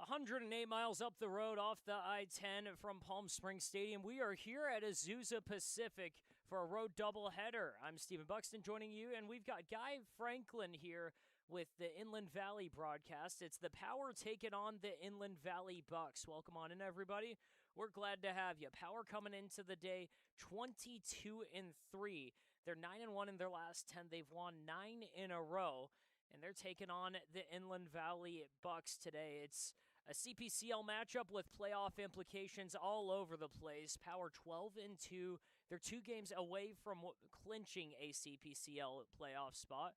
108 miles up the road off the I-10 from Palm Springs Stadium. We are here at Azusa Pacific for a road doubleheader. I'm Stephen Buxton joining you, and we've got Guy Franklin here with the Inland Valley broadcast. It's the Power taking on the Inland Valley Bucs. Welcome on in, everybody. We're glad to have you. Power coming into the day 22-3. They're 9-1 in their last 10. They've won 9 in a row. And they're taking on the Inland Valley Bucs today. It's a CPCL matchup with playoff implications all over the place. Power 12-2. They're 2 games away from clinching a CPCL playoff spot.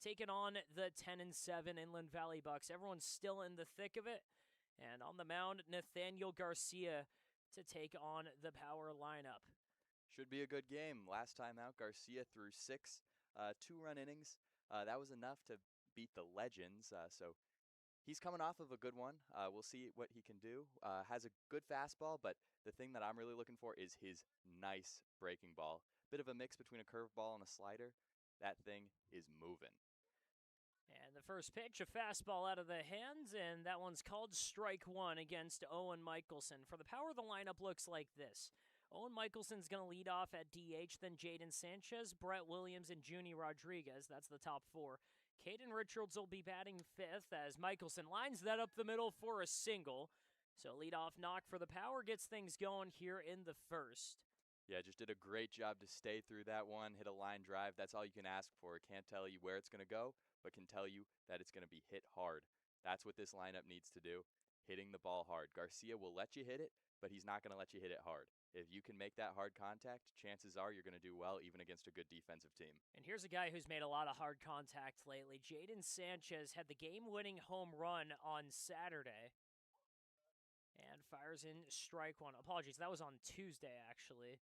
Taking on the 10-7 Inland Valley Bucs. Everyone's still in the thick of it. And on the mound, Nathaniel Garcia to take on the Power lineup. Should be a good game. Last time out, Garcia threw 6 2-run innings. That was enough to beat the Legends, so he's coming off of a good one. We'll see what he can do. Has a good fastball, but the thing that I'm really looking for is his nice breaking ball. Bit of a mix between a curveball and a slider. That thing is moving. And the first pitch, a fastball out of the hands, and that one's called strike one against Owen Michelson. For the Power, the lineup looks like this. Owen Michelson's going to lead off at DH, then Jaden Sanchez, Brett Williams, and Junie Rodriguez. That's the top 4. Caden Richards will be batting 5th as Michelson lines that up the middle for a single. So leadoff knock for the Power gets things going here in the first. Yeah, just did a great job to stay through that one, hit a line drive. That's all you can ask for. Can't tell you where it's going to go, but can tell you that it's going to be hit hard. That's what this lineup needs to do, hitting the ball hard. Garcia will let you hit it, but he's not going to let you hit it hard. If you can make that hard contact, chances are you're going to do well even against a good defensive team. And here's a guy who's made a lot of hard contact lately. Jaden Sanchez had the game-winning home run on Saturday and fires in strike one. Apologies, that was on Tuesday, actually.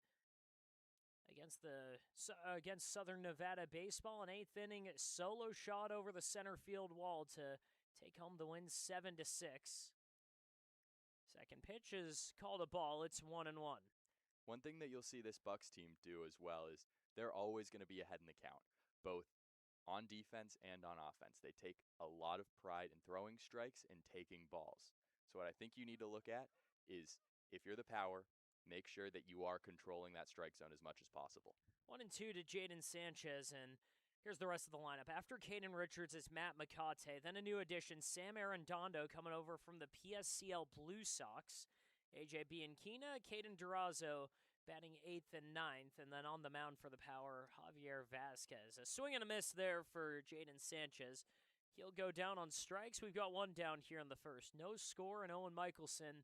Against Southern Nevada baseball, an 8th inning solo shot over the center field wall to take home the win 7-6. Second pitch is called a ball. It's 1-1. One thing that you'll see this Bucs team do as well is they're always going to be ahead in the count, both on defense and on offense. They take a lot of pride in throwing strikes and taking balls. So what I think you need to look at is, if you're the Power, make sure that you are controlling that strike zone as much as possible. 1-2 to Jaden Sanchez, and here's the rest of the lineup. After Caden Richards is Matt McCate, then a new addition, Sam Arredondo, coming over from the PSCL Blue Sox. AJ Bianchina, Caden Durazo batting 8th and 9th, and then on the mound for the Power, Javier Vasquez. A swing and a miss there for Jaden Sanchez. He'll go down on strikes. We've got one down here in the first. No score, and Owen Michelson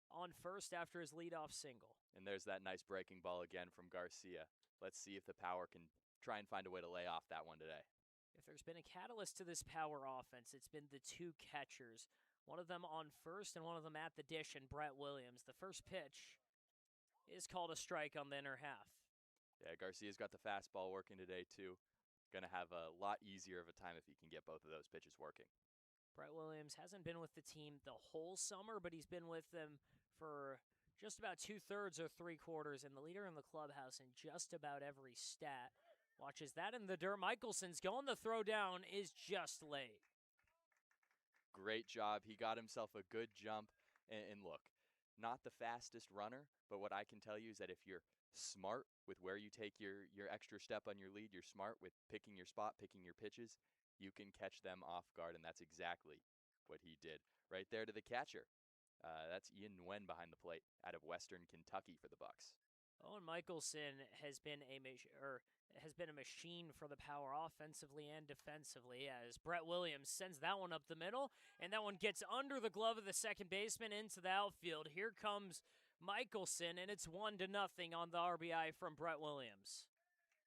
on first after his leadoff single. And there's that nice breaking ball again from Garcia. Let's see if the Power can try and find a way to lay off that one today. If there's been a catalyst to this Power offense, it's been the 2 catchers. One of them on first and one of them at the dish, and Brett Williams. The first pitch is called a strike on the inner half. Yeah, Garcia's got the fastball working today, too. Going to have a lot easier of a time if he can get both of those pitches working. Brett Williams hasn't been with the team the whole summer, but he's been with them for just about 2/3 or 3/4, and the leader in the clubhouse in just about every stat. Watches that in the dirt. Michelson's going. The throw down is just late. Great job. He got himself a good jump. And look, not the fastest runner, but what I can tell you is that if you're smart with where you take your extra step on your lead, you're smart with picking your spot, picking your pitches, you can catch them off guard, and that's exactly what he did. Right there to the catcher. That's Ian Nguyen behind the plate out of Western Kentucky for the Bucs. Owen Michelson has been a machine for the Power offensively and defensively, as Brett Williams sends that one up the middle, and that one gets under the glove of the second baseman into the outfield. Here comes Michelson, and it's 1-0 on the RBI from Brett Williams.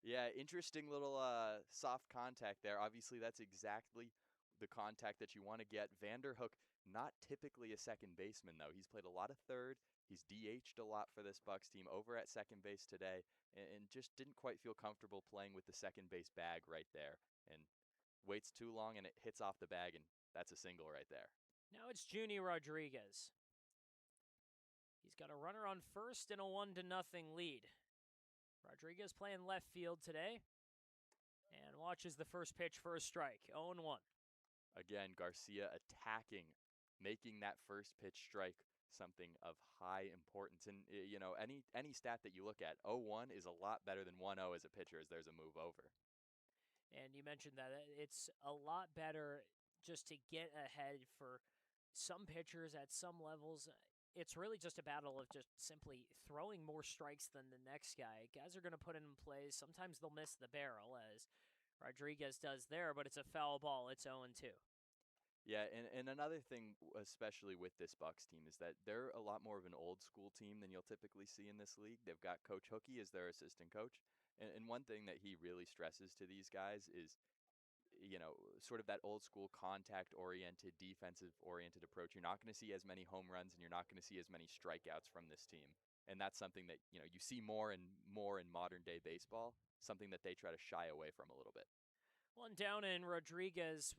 Yeah, interesting little soft contact there. Obviously, that's exactly the contact that you want to get. Vanderhook, not typically a second baseman, though. He's played a lot of third. He's DH'd a lot for this Bucs team over at second base today, and just didn't quite feel comfortable playing with the second base bag right there. And waits too long, and it hits off the bag, and that's a single right there. Now it's Junie Rodriguez. He's got a runner on first and a 1-0 lead. Rodriguez playing left field today and watches the first pitch for a strike. 0-1. Again, Garcia attacking making that first pitch strike something of high importance. And any stat that you look at, 0-1 is a lot better than 1-0 as a pitcher, as there's a move over. And you mentioned that it's a lot better just to get ahead for some pitchers at some levels. It's really just a battle of just simply throwing more strikes than the next guy. Guys are going to put in plays. Sometimes they'll miss the barrel, as Rodriguez does there, but it's a foul ball. It's 0-2. Yeah, and another thing, especially with this Bucks team, is that they're a lot more of an old school team than you'll typically see in this league. They've got Coach Hookie as their assistant coach, and one thing that he really stresses to these guys is, sort of that old school contact oriented, defensive oriented approach. You're not going to see as many home runs, and you're not going to see as many strikeouts from this team, and that's something that you see more and more in modern day baseball. Something that they try to shy away from a little bit. One down in Rodriguez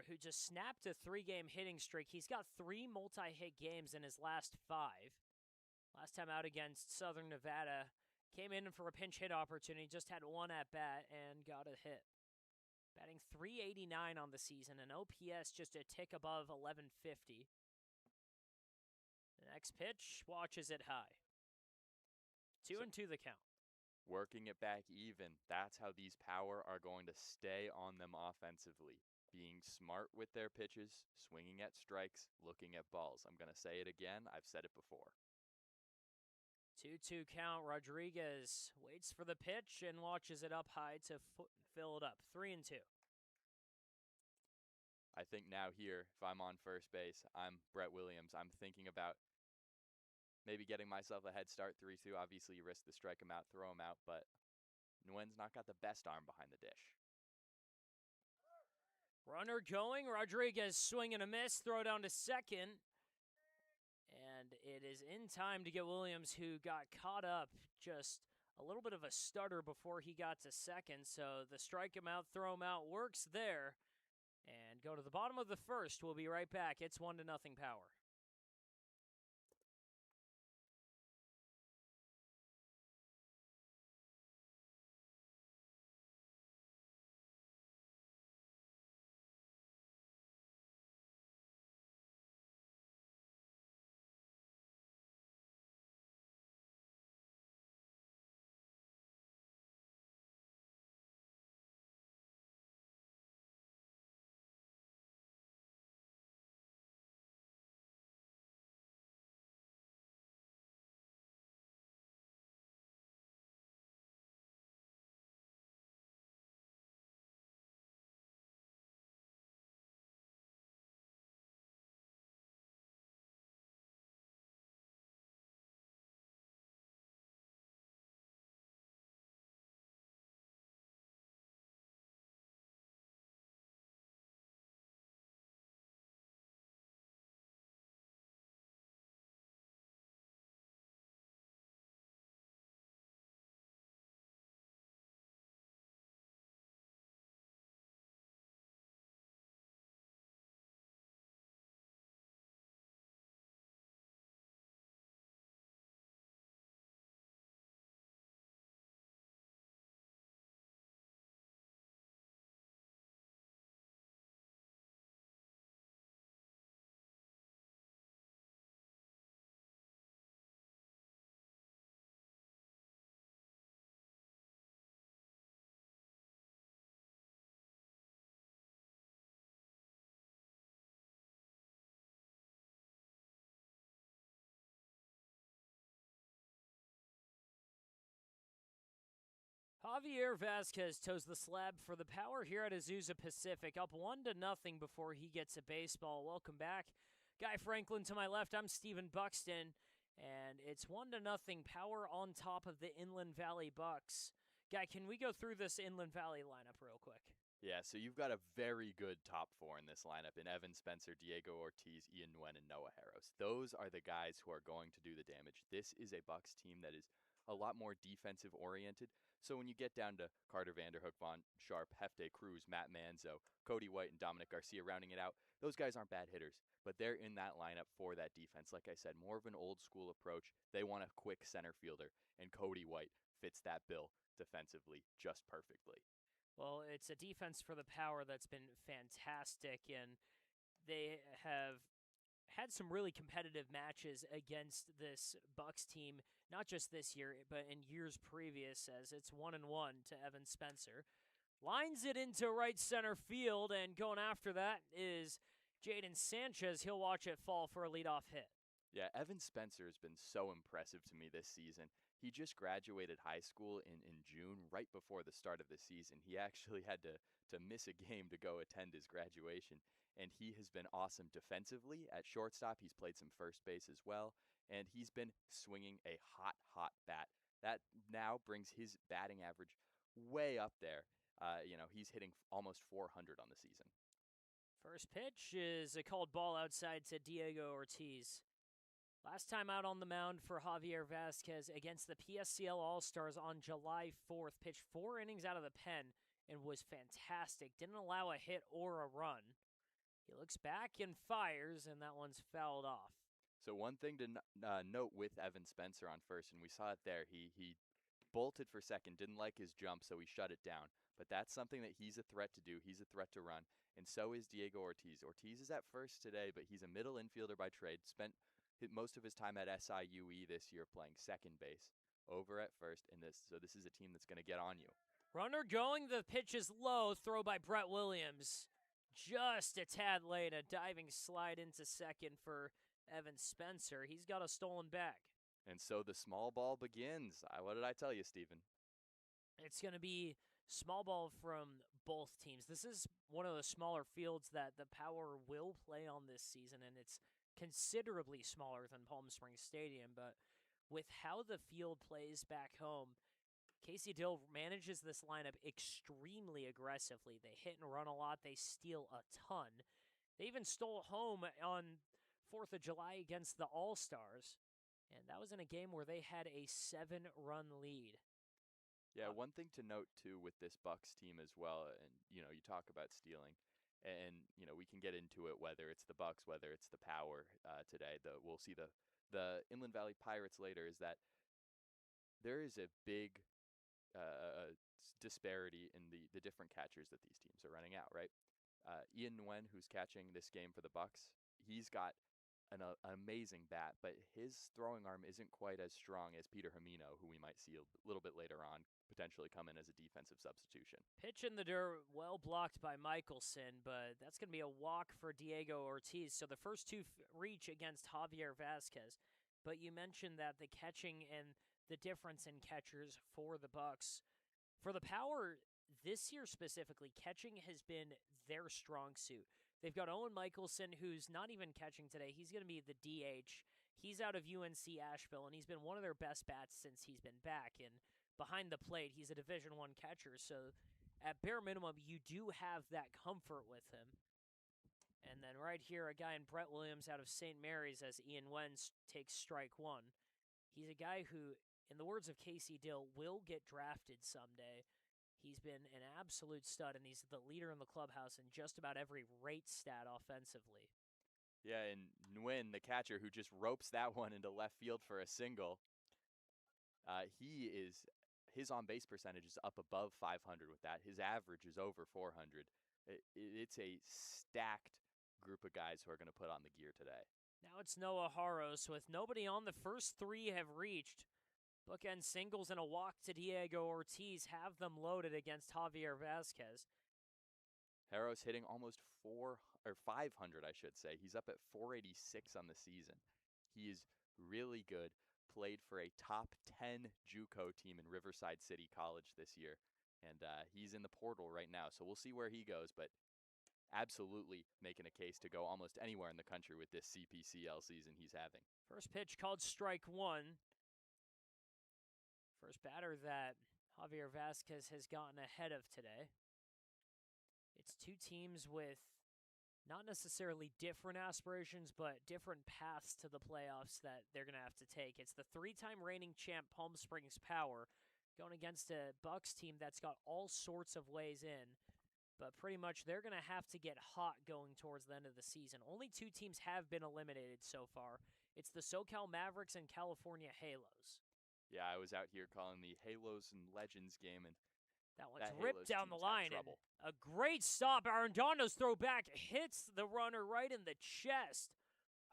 who just snapped a 3-game hitting streak. He's got 3 multi-hit games in his last 5. Last time out against Southern Nevada, came in for a pinch hit opportunity, just had 1 at bat and got a hit. Batting .389 on the season, an OPS just a tick above 1150. The next pitch watches it high. 2-2 the count. Working it back even. That's how these power are going to stay on them offensively. Being smart with their pitches, swinging at strikes, looking at balls. I'm going to say it again. I've said it before. 2-2 count. Rodriguez waits for the pitch and watches it up high to fill it up. 3-2. I think now here, if I'm on first base, I'm Brett Williams. I'm thinking about maybe getting myself a head start 3-2. Obviously, you risk the strike him out, throw him out, but Nguyen's not got the best arm behind the dish. Runner going. Rodriguez swing and a miss. Throw down to second. And it is in time to get Williams, who got caught up just a little bit of a stutter before he got to second. So the strike him out, throw him out works there. And go to the bottom of the first. We'll be right back. It's 1-0 Power. Javier Vasquez toes the slab for the Power here at Azusa Pacific, up 1-0 before he gets a baseball. Welcome back. Guy Franklin to my left, I'm Stephen Buxton, and it's 1-0 Power on top of the Inland Valley Bucs. Guy, can we go through this Inland Valley lineup real quick? Yeah, so you've got a very good top 4 in this lineup in Evan Spencer, Diego Ortiz, Ian Nguyen, and Noah Harros. Those are the guys who are going to do the damage. This is a Bucs team that is a lot more defensive oriented. So when you get down to Carter Vanderhook, Von Sharp, Hefte Cruz, Matt Manzo, Cody White, and Dominic Garcia rounding it out, those guys aren't bad hitters, but they're in that lineup for that defense. Like I said, more of an old school approach. They want a quick center fielder, and Cody White fits that bill defensively just perfectly. Well, it's a defense for the Power that's been fantastic, and They have had some really competitive matches against this Bucs team, not just this year, but in years previous, as it's 1-1 to Evan Spencer. Lines it into right center field, and going after that is Jaden Sanchez. He'll watch it fall for a leadoff hit. Yeah, Evan Spencer has been so impressive to me this season. He just graduated high school in June, right before the start of the season. He actually had to miss a game to go attend his graduation, and he has been awesome defensively at shortstop. He's played some first base as well, and he's been swinging a hot, hot bat. That now brings his batting average way up there. He's hitting almost 400 on the season. First pitch is a called ball outside to Diego Ortiz. Last time out on the mound for Javier Vasquez against the PSCL All-Stars on July 4th, pitched 4 innings out of the pen and was fantastic. Didn't allow a hit or a run. He looks back and fires, and that one's fouled off. So one thing to note with Evan Spencer on first, and we saw it there, he bolted for second, didn't like his jump, so he shut it down. But that's something that he's a threat to do. He's a threat to run, and so is Diego Ortiz. Ortiz is at first today, but he's a middle infielder by trade. Spent most of his time at SIUE this year playing second base, over at first, and this is a team that's going to get on you. Runner going, the pitch is low, throw by Brett Williams. Just a tad late, a diving slide into second for Evan Spencer. He's got a stolen bag. And so the small ball begins. What did I tell you, Stephen? It's going to be small ball from both teams. This is one of the smaller fields that the Power will play on this season, and it's considerably smaller than Palm Springs Stadium. But with how the field plays back home, Casey Dill manages this lineup extremely aggressively. They hit and run a lot. They steal a ton. They even stole home on 4th of July against the All-Stars, and that was in a game where they had a 7-run lead. Yeah, one thing to note too with this Bucs team as well, and you talk about stealing, and we can get into it whether it's the Bucs, whether it's the Power today. We'll see the Inland Valley Pirates later. Is that there is a big disparity in the different catchers that these teams are running out, right? Ian Nguyen, who's catching this game for the Bucs, he's got an amazing bat, but his throwing arm isn't quite as strong as Peter Hamino, who we might see a little bit later on potentially come in as a defensive substitution. Pitch in the dirt, well blocked by Michelson, but that's going to be a walk for Diego Ortiz. So the first two reach against Javier Vasquez. But you mentioned that the catching and the difference in catchers for the Bucs. For the Power, this year specifically, catching has been their strong suit. They've got Owen Michelson, who's not even catching today. He's going to be the DH. He's out of UNC Asheville, and he's been one of their best bats since he's been back. And behind the plate, he's a Division I catcher, so at bare minimum, you do have that comfort with him. And then right here, a guy in Brett Williams out of St. Mary's as Ian Nguyen takes strike one. He's a guy who, in the words of Casey Dill, will get drafted someday. He's been an absolute stud, and he's the leader in the clubhouse in just about every rate stat offensively. Yeah, and Nguyen, the catcher, who just ropes that one into left field for a single, his on-base percentage is up above 500 with that. His average is over 400. It's a stacked group of guys who are going to put on the gear today. Now it's Noah Haros with nobody on. The first three have reached. Bookend singles and a walk to Diego Ortiz have them loaded against Javier Vasquez. Harrow's hitting almost 500, I should say. He's up at 486 on the season. He is really good. Played for a top 10 JUCO team in Riverside City College this year, and he's in the portal right now. So we'll see where he goes, but absolutely making a case to go almost anywhere in the country with this CPCL season he's having. First pitch called strike one. First batter that Javier Vasquez has gotten ahead of today. It's two teams with not necessarily different aspirations, but different paths to the playoffs that they're going to have to take. It's the three-time reigning champ Palm Springs Power going against a Bucs team that's got all sorts of ways in, but pretty much they're going to have to get hot going towards the end of the season. Only two teams have been eliminated so far. It's the SoCal Mavericks and California Halos. Yeah, I was out here calling the Halos and Legends game, and That one's That ripped Halos down the team's had line, and trouble. a great stop. Arendondo's throwback hits the runner right in the chest.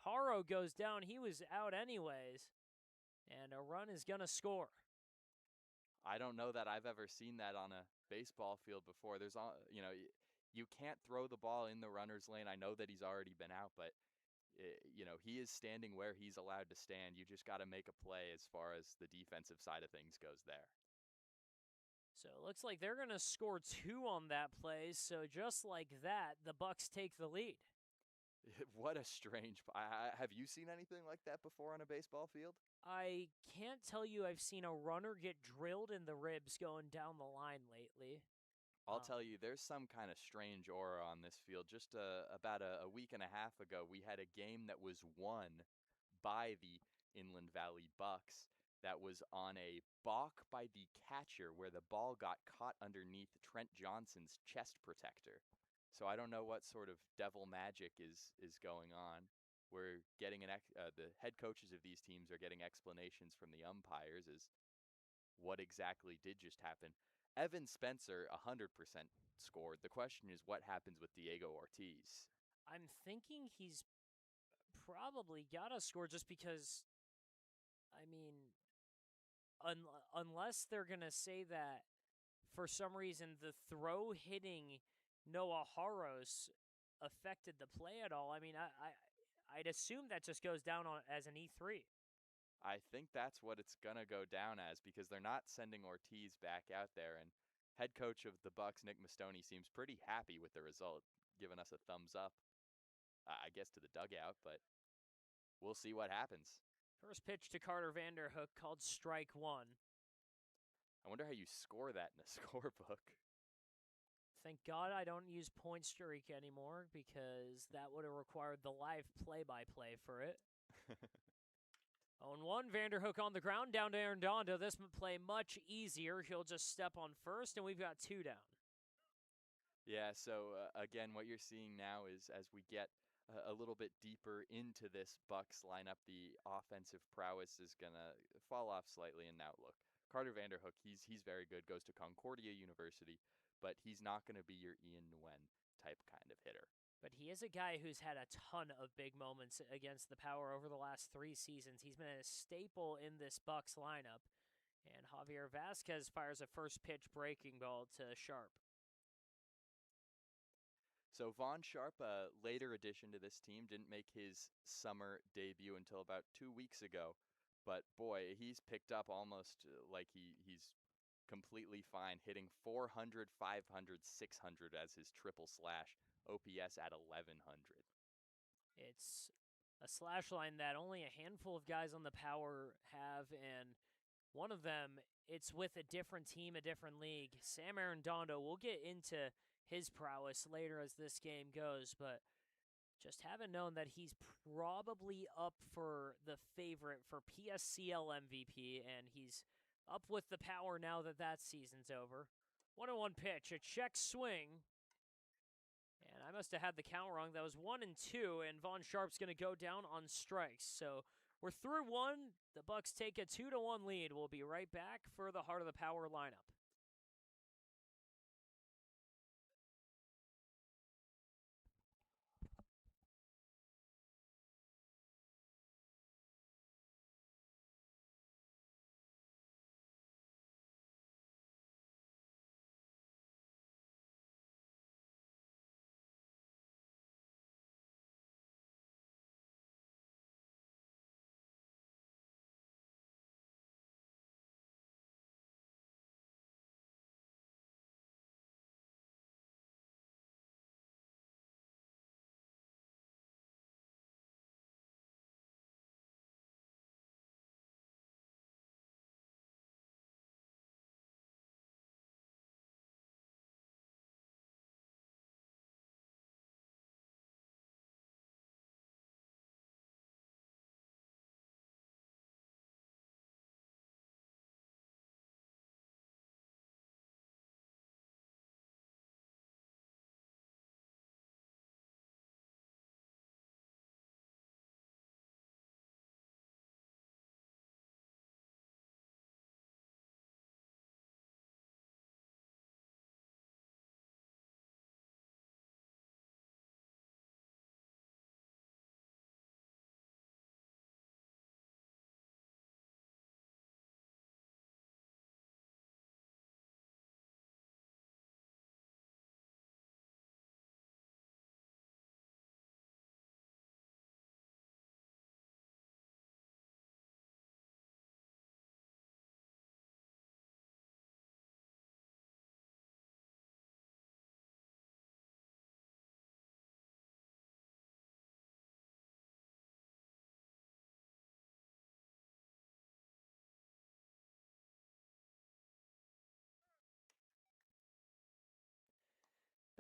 Haro goes down. He was out anyways, and a run is going to score. I don't know that I've ever seen that on a baseball field before. You can't throw the ball in the runner's lane. I know that he's already been out, but he is standing where he's allowed to stand. You just got to make a play as far as the defensive side of things goes there. So it looks like they're going to score 2 on that play. So just like that, the Bucs take the lead. What a strange. Have you seen anything like that before on a baseball field? I can't tell you I've seen a runner get drilled in the ribs going down the line lately. I'll tell you, there's some kind of strange aura on this field. Just about a week and a half ago, we had a game that was won by the Inland Valley Bucks that was on a balk by the catcher where the ball got caught underneath Trent Johnson's chest protector. So I don't know what sort of devil magic is going on. We're getting the head coaches of these teams are getting explanations from the umpires as what exactly did just happen. Evan Spencer 100% scored. The question is what happens with Diego Ortiz? I'm thinking he's probably got to score just because, I mean, unless they're going to say that for some reason the throw hitting Noah Haros affected the play at all. I mean, I'd assume that just goes down as an E3. I think that's what it's going to go down as because they're not sending Ortiz back out there. And head coach of the Bucs, Nick Mastoni, seems pretty happy with the result, giving us a thumbs up, I guess, to the dugout, but we'll see what happens. First pitch to Carter Vanderhook called strike 1. I wonder how you score that in a scorebook. Thank God I don't use point streak anymore because that would have required the live play-by-play for it. 0-1, Vanderhook on the ground, down to Arredondo. This play much easier. He'll just step on first, and we've got 2 down. Yeah, so again, what you're seeing now is as we get a little bit deeper into this Bucs lineup, the offensive prowess is going to fall off slightly. And now look, Carter Vanderhook, he's very good, goes to Concordia University, but he's not going to be your Ian Nguyen type kind of hitter. But he is a guy who's had a ton of big moments against the Power over the last 3 seasons. He's been a staple in this Bucs lineup. And Javier Vasquez fires a first pitch breaking ball to Sharp. So Vaughn Sharp, a later addition to this team, didn't make his summer debut until about 2 weeks ago. But boy, he's picked up almost like he's completely fine, hitting 400, 500, 600 as his triple slash, OPS at 1100. It's a slash line that only a handful of guys on the Power have, and one of them, it's with a different team, a different league. Sam Arredondo, we'll get into his prowess later as this game goes, but just haven't known that he's probably up for the favorite for PSCL MVP, and he's up with the Power now that that season's over. 1-1 pitch, a check swing. And I must have had the count wrong. That was 1-2, and Vaughn Sharp's going to go down on strikes. So we're through 1. The Bucs take a 2-1 lead. We'll be right back for the Heart of the Power lineup.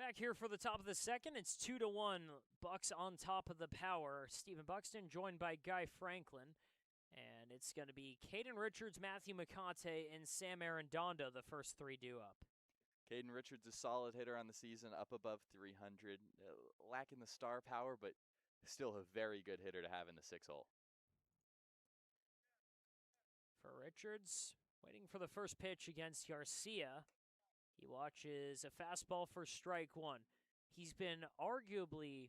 Back here for the top of the second, it's 2-1. Bucs on top of the power. Stephen Buxton joined by Guy Franklin. And it's going to be Caden Richards, Matthew McConaughey, and Sam Arredondo, the first three due up. Caden Richards, a solid hitter on the season, up above 300. Lacking the star power, but still a very good hitter to have in the 6-hole. For Richards, waiting for the first pitch against Garcia. He watches a fastball for strike one. He's been arguably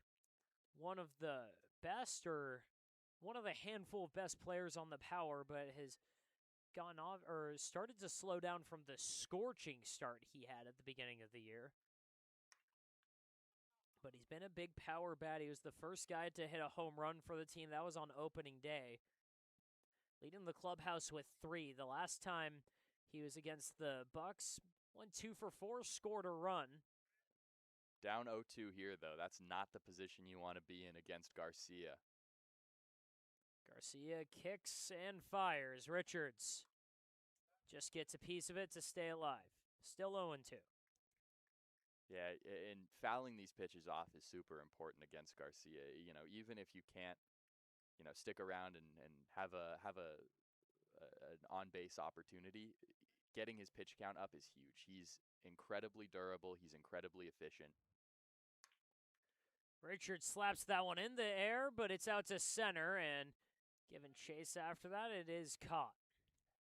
one of the best, or one of the handful of best players on the power, but has gone off or started to slow down from the scorching start he had at the beginning of the year. But he's been a big power bat. He was the first guy to hit a home run for the team. That was on opening day. Leading the clubhouse with 3. The last time he was against the Bucs, went 2 for 4, scored a run. Down 0-2 here, though. That's not the position you want to be in against Garcia. Garcia kicks and fires. Richards just gets a piece of it to stay alive. Still 0-2. Yeah, and fouling these pitches off is super important against Garcia. You know, even if you can't, stick around and have an on-base opportunity, getting his pitch count up is huge. He's incredibly durable. He's incredibly efficient. Richards slaps that one in the air, but it's out to center, and given chase after that, it is caught.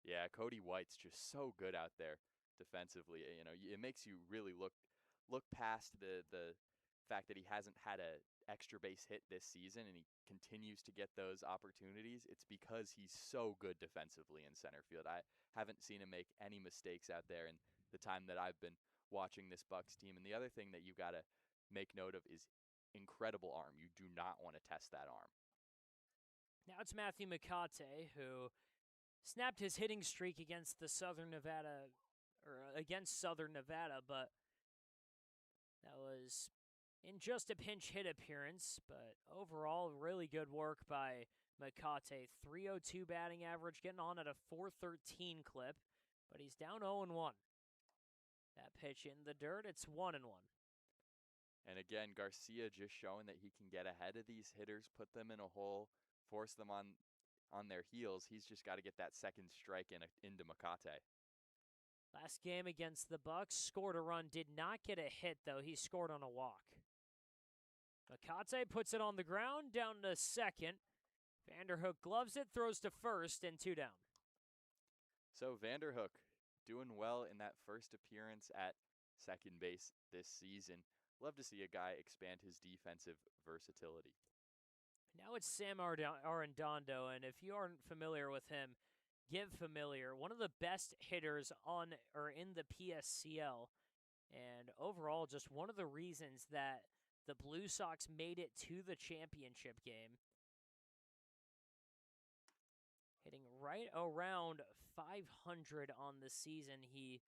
Yeah, Cody White's just so good out there defensively. It makes you really look past the fact that he hasn't had a extra base hit this season and he continues to get those opportunities. It's because he's so good defensively in center field. I haven't seen him make any mistakes out there in the time that I've been watching this Bucs team. And the other thing that you got to make note of is incredible arm. You do not want to test that arm. Now it's Matthew McConaughey, who snapped his hitting streak against the Southern Nevada, but that was in just a pinch hit appearance. But overall, really good work by McConaughey. 302 batting average, getting on at a 413 clip, but he's down 0-1. That pitch in the dirt, it's 1-1. And again, Garcia just showing that he can get ahead of these hitters, put them in a hole, force them on their heels. He's just got to get that second strike into McConaughey. Last game against the Bucs, scored a run, did not get a hit, though. He scored on a walk. McConaughey puts it on the ground, down to second. Vanderhook gloves it, throws to first, and 2 down. So Vanderhook doing well in that first appearance at second base this season. Love to see a guy expand his defensive versatility. Now it's Sam Arredondo, and if you aren't familiar with him, get familiar. One of the best hitters on or in the PSCL, and overall just one of the reasons that the Blue Sox made it to the championship game. Hitting right around 500 on the season. He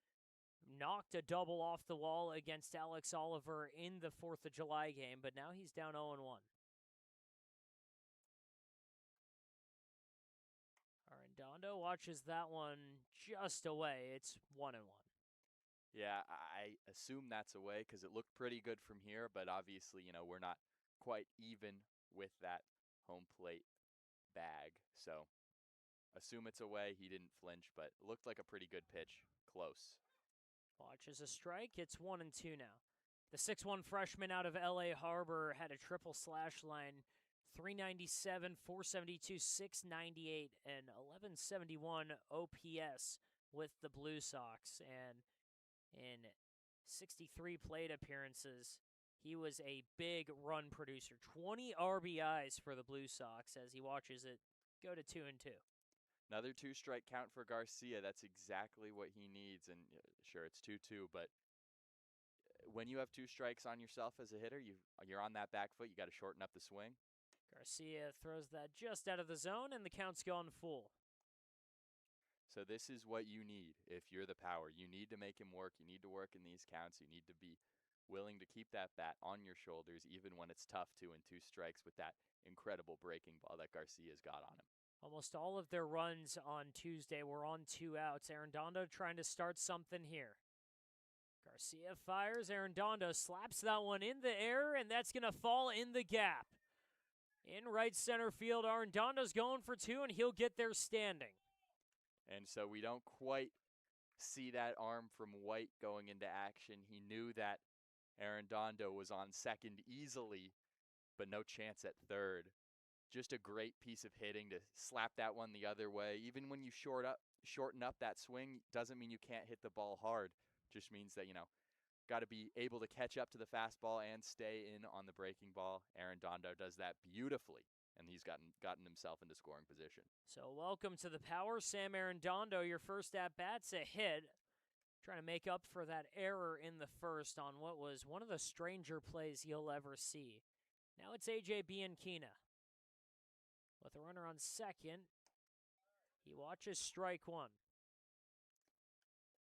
knocked a double off the wall against Alex Oliver in the 4th of July game, but now he's down 0-1. Arredondo watches that one just away. It's 1-1. Yeah, I assume that's away because it looked pretty good from here, but obviously, we're not quite even with that home plate bag. So assume it's away. He didn't flinch, but it looked like a pretty good pitch. Close. Watches a strike. It's 1-2 now. The 6'1 freshman out of LA Harbor had a triple slash line, 397, 472, 698, and 1171 OPS with the Blue Sox. And in 63 plate appearances, he was a big run producer. 20 RBIs for the Blue Sox as he watches it go to 2-2. Another 2-strike count for Garcia. That's exactly what he needs. And sure, it's 2-2, but when you have 2 strikes on yourself as a hitter, you're on that back foot. You got to shorten up the swing. Garcia throws that just out of the zone, and the count's gone full. So this is what you need if you're the power. You need to make him work. You need to work in these counts. You need to be willing to keep that bat on your shoulders even when it's tough to in 2 strikes with that incredible breaking ball that Garcia's got on him. Almost all of their runs on Tuesday were on 2 outs. Arredondo trying to start something here. Garcia fires. Arredondo slaps that one in the air, and that's going to fall in the gap. In right center field, Arredondo's going for two, and he'll get there standing. And so we don't quite see that arm from White going into action. He knew that Arredondo was on second easily, but no chance at third. Just a great piece of hitting to slap that one the other way. Even when you shorten up that swing, doesn't mean you can't hit the ball hard. Just means that, got to be able to catch up to the fastball and stay in on the breaking ball. Arredondo does that beautifully, and he's gotten himself into scoring position. So welcome to the power, Sam Arredondo. Your first at-bat's a hit. Trying to make up for that error in the first on what was one of the stranger plays you'll ever see. Now it's A.J. Bianchina. With a runner on second, he watches strike one.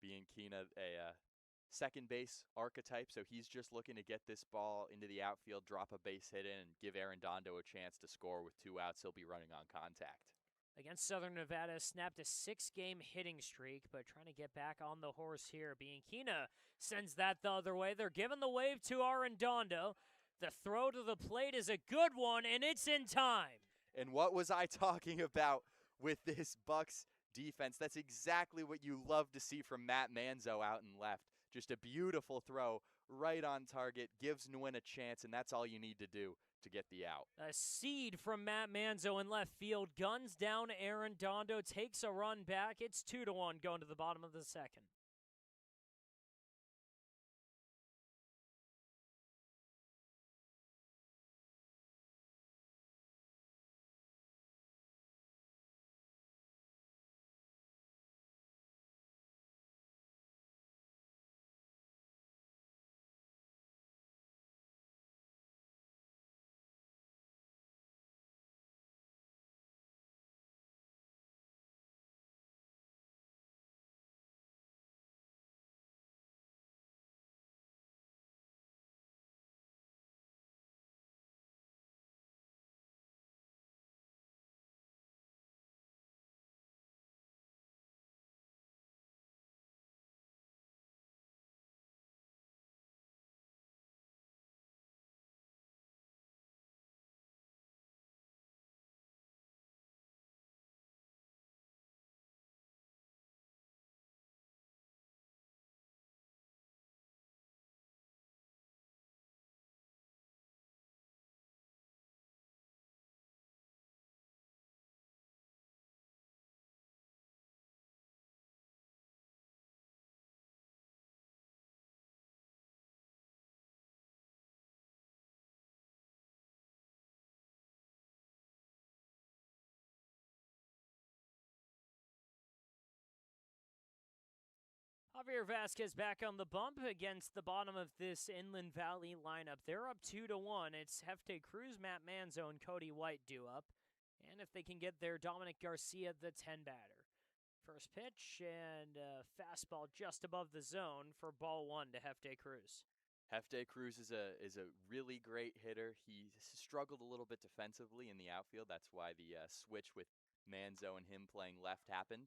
Bianchina, a second base archetype, so he's just looking to get this ball into the outfield, drop a base hit in, and give Arredondo a chance to score. With 2 outs, he'll be running on contact. Against Southern Nevada, snapped a 6-game hitting streak, but trying to get back on the horse here. Bianchina sends that the other way. They're giving the wave to Arredondo. The throw to the plate is a good one, and it's in time. And what was I talking about with this Bucs defense? That's exactly what you love to see from Matt Manzo out and left. Just a beautiful throw right on target, gives Nguyen a chance, and that's all you need to do to get the out. A seed from Matt Manzo in left field. Guns down. Arredondo takes a run back. It's 2-1 going to the bottom of the second. Javier Vasquez back on the bump against the bottom of this Inland Valley lineup. They're up 2-1. It's Hefte Cruz, Matt Manzo, and Cody White due up. And if they can get there, Dominic Garcia, the 10-batter. First pitch and fastball just above the zone for ball one to Hefte Cruz. Hefte Cruz is a really great hitter. He struggled a little bit defensively in the outfield. That's why the switch with Manzo and him playing left happened.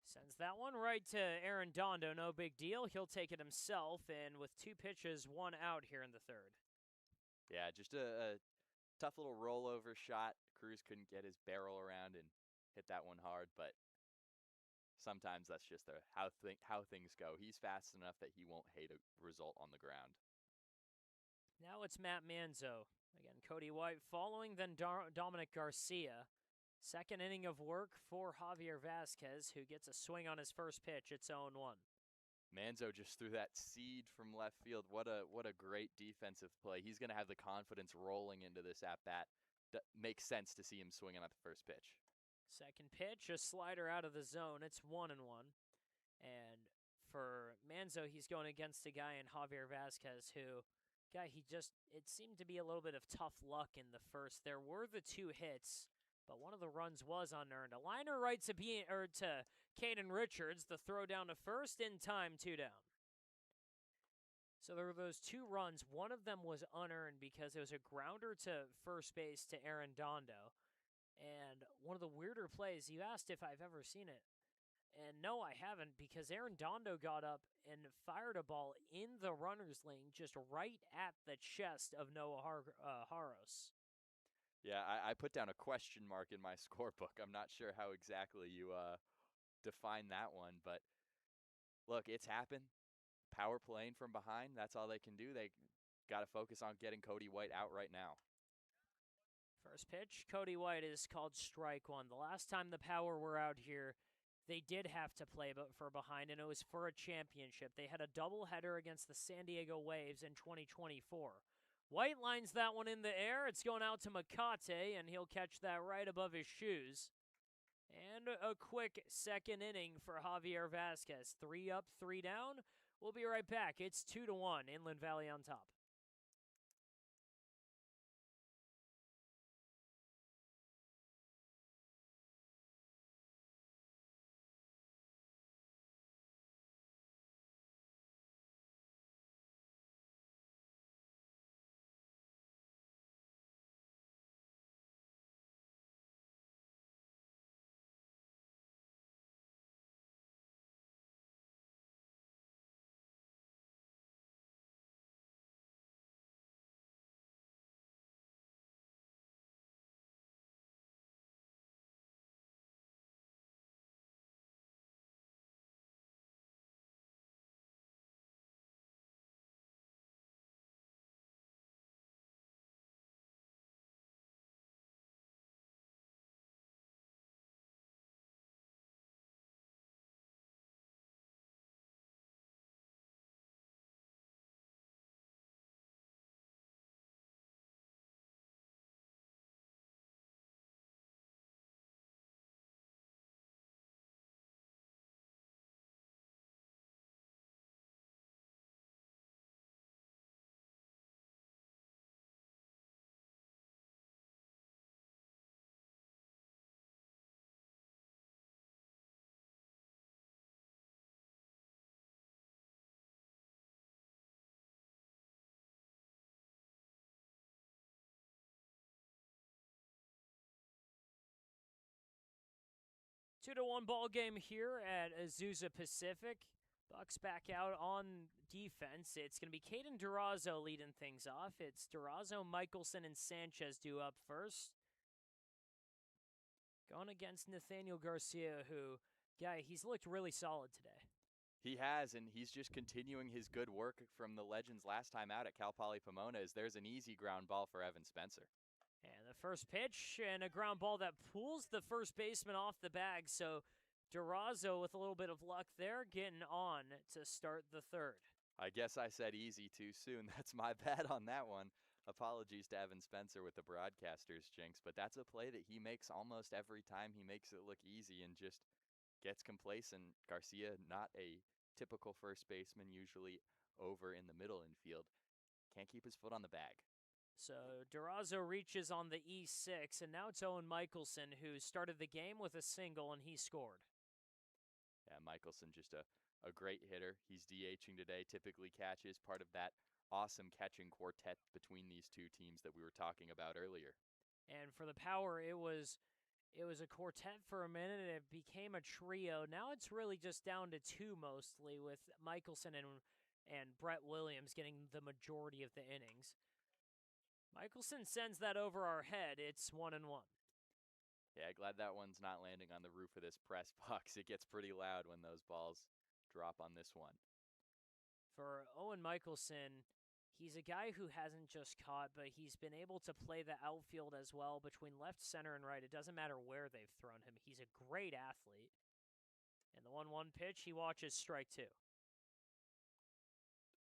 Sends that one right to Arredondo. No big deal. He'll take it himself. And with 2 pitches, 1 out here in the third. Yeah, just a tough little rollover shot. Cruz couldn't get his barrel around and hit that one hard, but sometimes that's just how things go. He's fast enough that he won't hate a result on the ground. Now it's Matt Manzo. Again, Cody White following, then Dominic Garcia. Second inning of work for Javier Vasquez, who gets a swing on his first pitch. It's 0-1. Manzo just threw that seed from left field. What a great defensive play. He's going to have the confidence rolling into this at-bat. Makes sense to see him swinging at the first pitch. Second pitch, a slider out of the zone. It's 1-1. And for Manzo, he's going against a guy in Javier Vasquez who, it seemed to be a little bit of tough luck in the first. There were the 2 hits, but one of the runs was unearned. A liner right to Caden Richards. The throw down to first in time, 2 down. So there were those 2 runs. One of them was unearned because it was a grounder to first base to Arredondo. And one of the weirder plays, you asked if I've ever seen it. And no, I haven't, because Aaron Dondo got up and fired a ball in the runner's lane just right at the chest of Noah Haros. Yeah, I put down a question mark in my scorebook. I'm not sure how exactly you define that one, but look, it's happened. Power playing from behind, that's all they can do. They got to focus on getting Cody White out right now. First pitch, Cody White is called strike one. The last time the Power were out here, they did have to play but for behind, and it was for a championship. They had a doubleheader against the San Diego Waves in 2024. White lines that one in the air. It's going out to Makate, and he'll catch that right above his shoes. And a quick second inning for Javier Vasquez. 3 up, 3 down. We'll be right back. It's 2-1, Inland Valley on top. Two to one ball game here at Azusa Pacific. Bucs back out on defense. It's going to be Caden Durazo leading things off. It's Durazo, Michelson, and Sanchez due up first. Going against Nathaniel Garcia, who, he's looked really solid today. He has, and he's just continuing his good work from the Legends last time out at Cal Poly Pomona. As there's an easy ground ball for Evan Spencer. And the first pitch, and a ground ball that pulls the first baseman off the bag. So Durazo, with a little bit of luck there, getting on to start the third. I guess I said easy too soon. That's my bad on that one. Apologies to Evan Spencer with the broadcaster's jinx, but that's a play that he makes almost every time. He makes it look easy and just gets complacent. Garcia, not a typical first baseman, usually over in the middle infield, can't keep his foot on the bag. So Durazo reaches on the E6, and now it's Owen Michelson, who started the game with a single, and he scored. Yeah, Michelson, just a great hitter. He's DHing today, typically catches, part of that awesome catching quartet between these two teams that we were talking about earlier. And for the Power, it was a quartet for a minute, and it became a trio. Now it's really just down to two mostly, with Michelson and Brett Williams getting the majority of the innings. Michelson sends that over our head. It's 1-1. Yeah, glad that one's not landing on the roof of this press box. It gets pretty loud when those balls drop on this one. For Owen Michelson, he's a guy who hasn't just caught, but he's been able to play the outfield as well between left, center, and right. It doesn't matter where they've thrown him. He's a great athlete. And the 1-1 pitch, he watches strike two.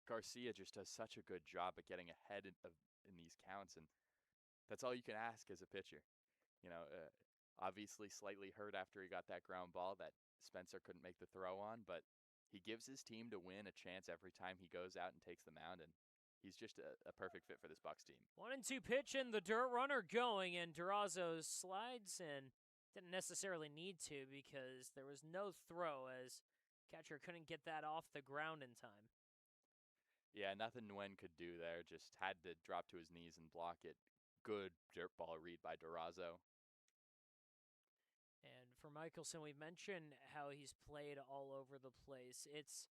Garcia just does such a good job at getting ahead in these counts, and that's all you can ask as a pitcher. You know, obviously slightly hurt after he got that ground ball that Spencer couldn't make the throw on, but he gives his team to win a chance every time he goes out and takes the mound, and he's just a perfect fit for this Bucs team. 1-2 pitch, and the dirt runner going, and Durazo slides and didn't necessarily need to because there was no throw as catcher couldn't get that off the ground in time. Yeah, nothing Nguyen could do there. Just had to drop to his knees and block it. Good dirt ball read by Durazo. And For Michelson, we mentioned how he's played all over the place. It's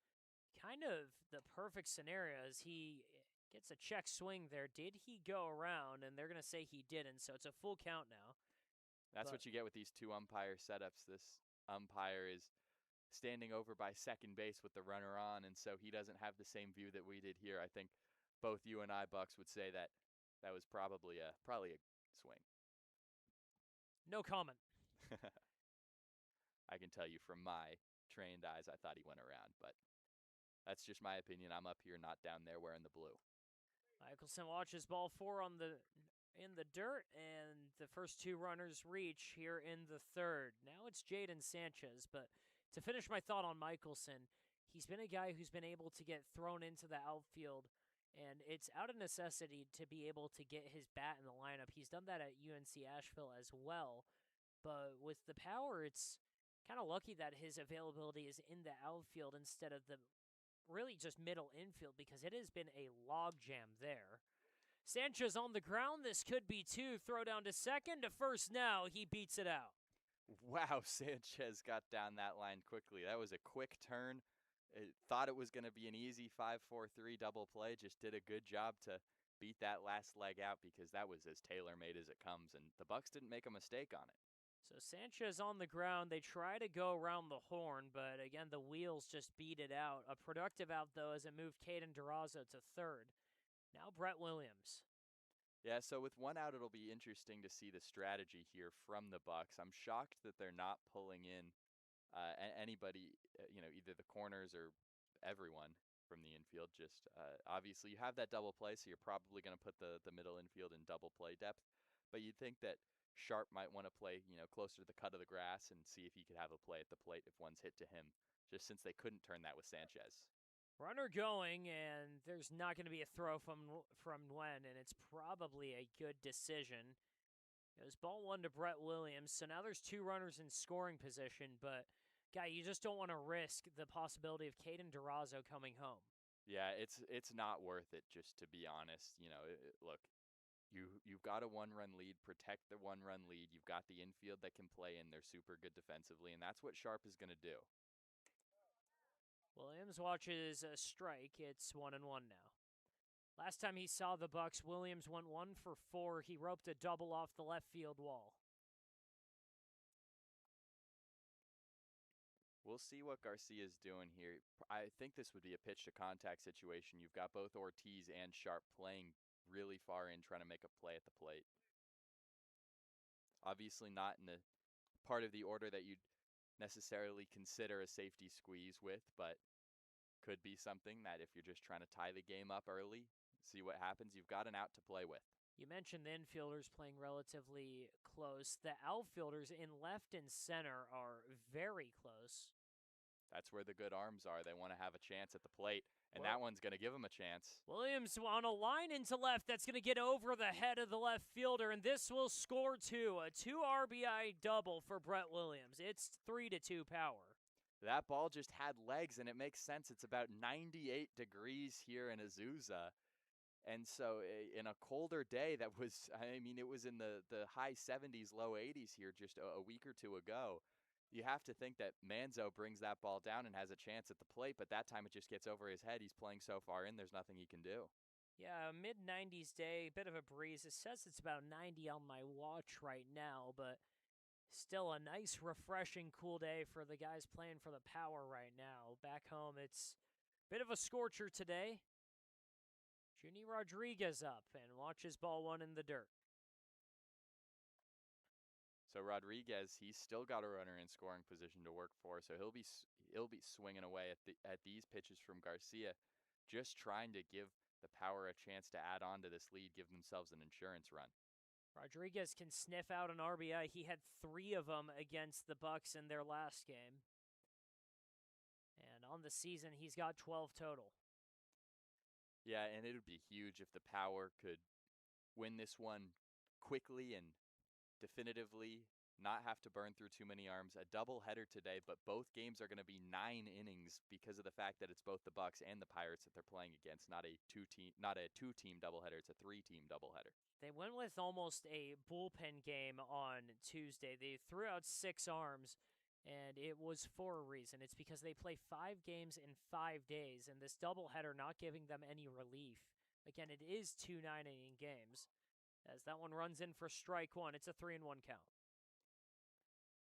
kind of the perfect scenario as he gets a check swing there. Did he go around? And they're going to say he didn't, so it's a full count now. That's But what you get with these two umpire setups. This umpire is standing over by second base with the runner on, and so he doesn't have the same view that we did here. I think both you and I, Bucks, would say that that was probably a swing. no comment. I can tell you from my trained eyes, I thought he went around, but that's just my opinion. I'm up here, not down there wearing the blue. Michelson watches ball four in the dirt, and the first two runners reach here in the third. Now it's Jaden Sanchez, but to finish my thought on Michelson, he's been a guy who's been able to get thrown into the outfield, and it's out of necessity to be able to get his bat in the lineup. He's done that at UNC Asheville as well, but with the power, it's kind of lucky that his availability is in the outfield instead of the really just middle infield because it has been a logjam there. Sanchez on the ground. This could be two. Throw down to second. To first now. He beats it out. Wow, Sanchez got down that line quickly. That was a quick turn. Thought it was going to be an easy 5-4-3 double play. Just did a good job to beat that last leg out because that was as tailor-made as it comes, and the Bucs didn't make a mistake on it. So Sanchez on the ground. They try to go around the horn, but again, the wheels just beat it out. A productive out, though, as it moved Caden Durazo to third. Now Brett Williams. Yeah, so with one out, it'll be interesting to see the strategy here from the Bucs. I'm shocked that they're not pulling in anybody, either the corners or everyone from the infield. Just obviously, you have that double play, so you're probably going to put the middle infield in double play depth. But you'd think that Sharp might want to play, closer to the cut of the grass and see if he could have a play at the plate if one's hit to him, just since they couldn't turn that with Sanchez. Runner going, and there's not going to be a throw from Nguyen, and it's probably a good decision. It was ball one to Brett Williams, so now there's two runners in scoring position, but, guy, you just don't want to risk the possibility of Caden Durazo coming home. Yeah, it's not worth it, just to be honest. Look, you've got a one-run lead, protect the one-run lead. You've got the infield that can play in. They're super good defensively, and that's what Sharp is going to do. Williams watches a strike. It's 1-1 now. Last time he saw the Bucs, Williams went 1 for 4. He roped a double off the left field wall. We'll see what Garcia's doing here. I think this would be a pitch to contact situation. You've got both Ortiz and Sharp playing really far in, trying to make a play at the plate. Obviously not in the part of the order that you'd necessarily consider a safety squeeze with, but could be something that if you're just trying to tie the game up early, see what happens, you've got an out to play with. You mentioned the infielders playing relatively close. The outfielders in left and center are very close. That's where the good arms are. They want to have a chance at the plate, and that one's going to give them a chance. Williams on a line into left. That's going to get over the head of the left fielder, and this will score two. A 2 RBI double for Brett Williams. It's 3-2 power. That ball just had legs, and it makes sense. It's about 98 degrees here in Azusa. And so in a colder day it was in the high 70s, low 80s here just a week or two ago. You have to think that Manzo brings that ball down and has a chance at the plate, but that time it just gets over his head. He's playing so far in, there's nothing he can do. Yeah, mid-90s day, bit of a breeze. It says it's about 90 on my watch right now, but still a nice, refreshing, cool day for the guys playing for the Power right now. Back home, it's a bit of a scorcher today. Junie Rodriguez up and watches ball one in the dirt. So Rodriguez, he's still got a runner in scoring position to work for, so he'll be swinging away at these pitches from Garcia, just trying to give the Power a chance to add on to this lead, give themselves an insurance run. Rodriguez can sniff out an RBI. He had 3 of them against the Bucs in their last game. And on the season, he's got 12 total. Yeah, and it would be huge if the Power could win this one quickly and definitively not have to burn through too many arms. A doubleheader today, but both games are going to be 9 innings because of the fact that it's both the Bucs and the Pirates that they're playing against. Not a two-team doubleheader. It's a three-team doubleheader. They went with almost a bullpen game on Tuesday. They threw out 6 arms, and it was for a reason. It's because they play 5 games in 5 days, and this doubleheader not giving them any relief. Again, it is 2 9-inning games. As that one runs in for strike one, it's a 3-1 count.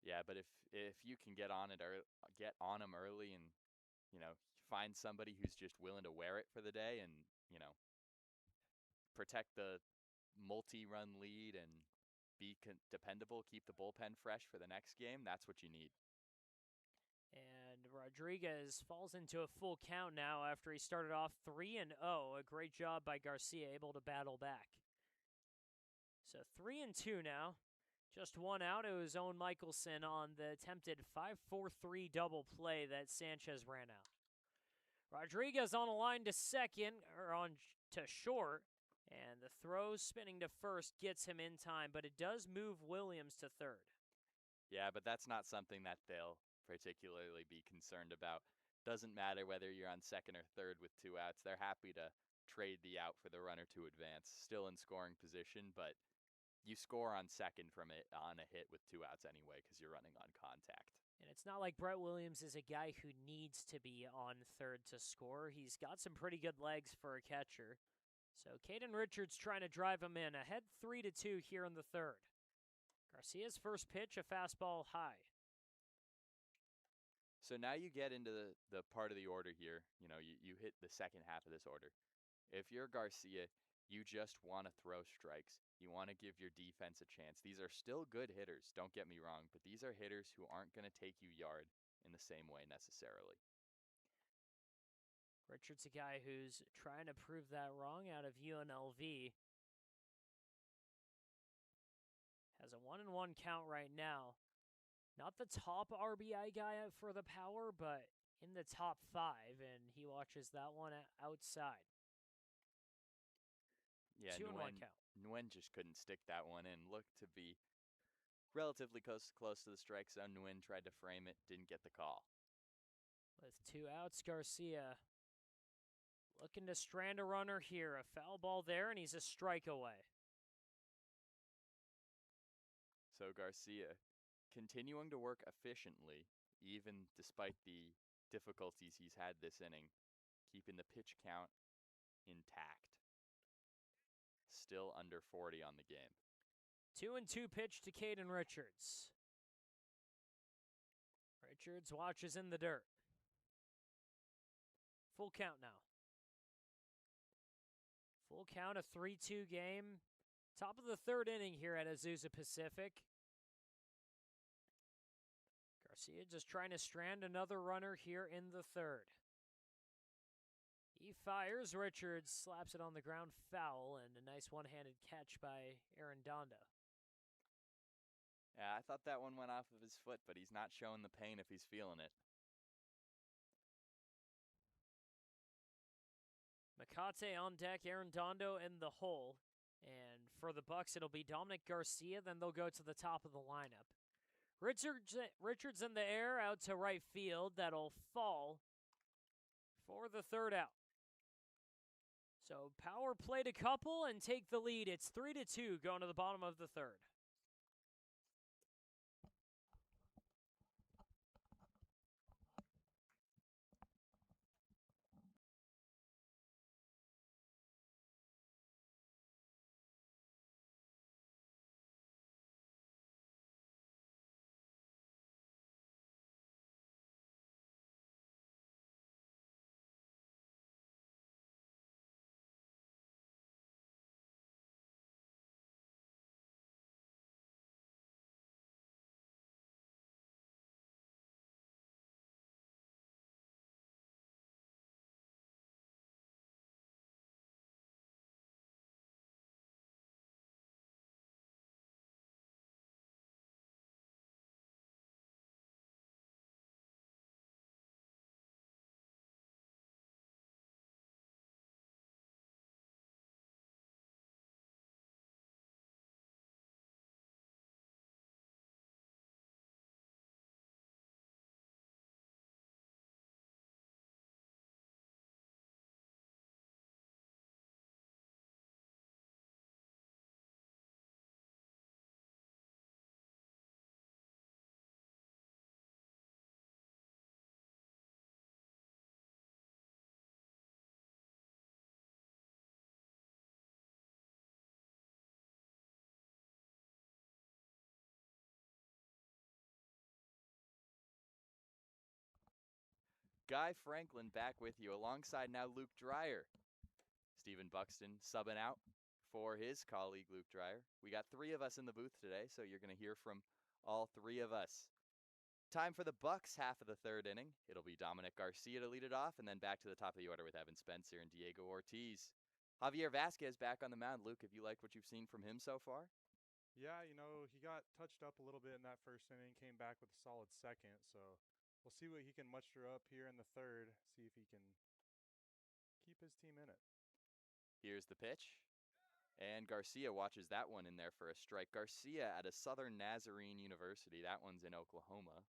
Yeah, but if you can get on it or get on them early, and find somebody who's just willing to wear it for the day, and protect the multi-run lead and be dependable, keep the bullpen fresh for the next game, that's what you need. And Rodriguez falls into a full count now after he started off 3-0. A great job by Garcia, able to battle back. So 3-2 now. Just one out. It was Owen Michelson on the attempted 5-4-3 double play that Sanchez ran out. Rodriguez on a line to second, or on to short, and the throw spinning to first gets him in time, but it does move Williams to third. Yeah, but that's not something that they'll particularly be concerned about. Doesn't matter whether you're on second or third with 2 outs. They're happy to trade the out for the runner to advance. Still in scoring position, but you score on second from it on a hit with 2 outs anyway because you're running on contact. And it's not like Brett Williams is a guy who needs to be on third to score. He's got some pretty good legs for a catcher. So Caden Richards trying to drive him in. Ahead 3-2 here in the third. Garcia's first pitch, a fastball high. So now you get into the part of the order here. You hit the second half of this order. If you're Garcia, you just want to throw strikes. You want to give your defense a chance. These are still good hitters, don't get me wrong, but these are hitters who aren't going to take you yard in the same way necessarily. Richards, a guy who's trying to prove that wrong out of UNLV. Has a 1-1 count right now. Not the top RBI guy for the Power, but in the top 5, and he watches that one outside. Yeah, 2-1 count. Nguyen just couldn't stick that one in. Looked to be relatively close to the strike zone. Nguyen tried to frame it, didn't get the call. With 2 outs, Garcia looking to strand a runner here. A foul ball there, and he's a strike away. So Garcia continuing to work efficiently, even despite the difficulties he's had this inning, keeping the pitch count intact. Still under 40 on the game. 2-2 pitch to Caden Richards. Richards watches in the dirt. Full count now. Full count, a 3-2 game. Top of the third inning here at Azusa Pacific. Garcia just trying to strand another runner here in the third. He fires. Richards slaps it on the ground, foul, and a nice one-handed catch by Arredondo. Yeah, I thought that one went off of his foot, but he's not showing the pain if he's feeling it. Makate on deck, Arredondo in the hole. And for the Bucs, it'll be Dominic Garcia. Then they'll go to the top of the lineup. Richards in the air out to right field. That'll fall for the third out. So Power played a couple and take the lead. It's 3-2 going to the bottom of the third. Guy Franklin back with you alongside now Luke Dreyer. Stephen Buxton subbing out for his colleague Luke Dreyer. We got 3 of us in the booth today, so you're going to hear from all 3 of us. Time for the Bucs half of the 3rd inning. It'll be Dominic Garcia to lead it off, and then back to the top of the order with Evan Spencer and Diego Ortiz. Javier Vasquez back on the mound. Luke, have you liked what you've seen from him so far? Yeah, he got touched up a little bit in that first inning, came back with a solid second. So we'll see what he can muster up here in the 3rd, see if he can keep his team in it. Here's the pitch. And Garcia watches that one in there for a strike. Garcia at a Southern Nazarene University. That one's in Oklahoma.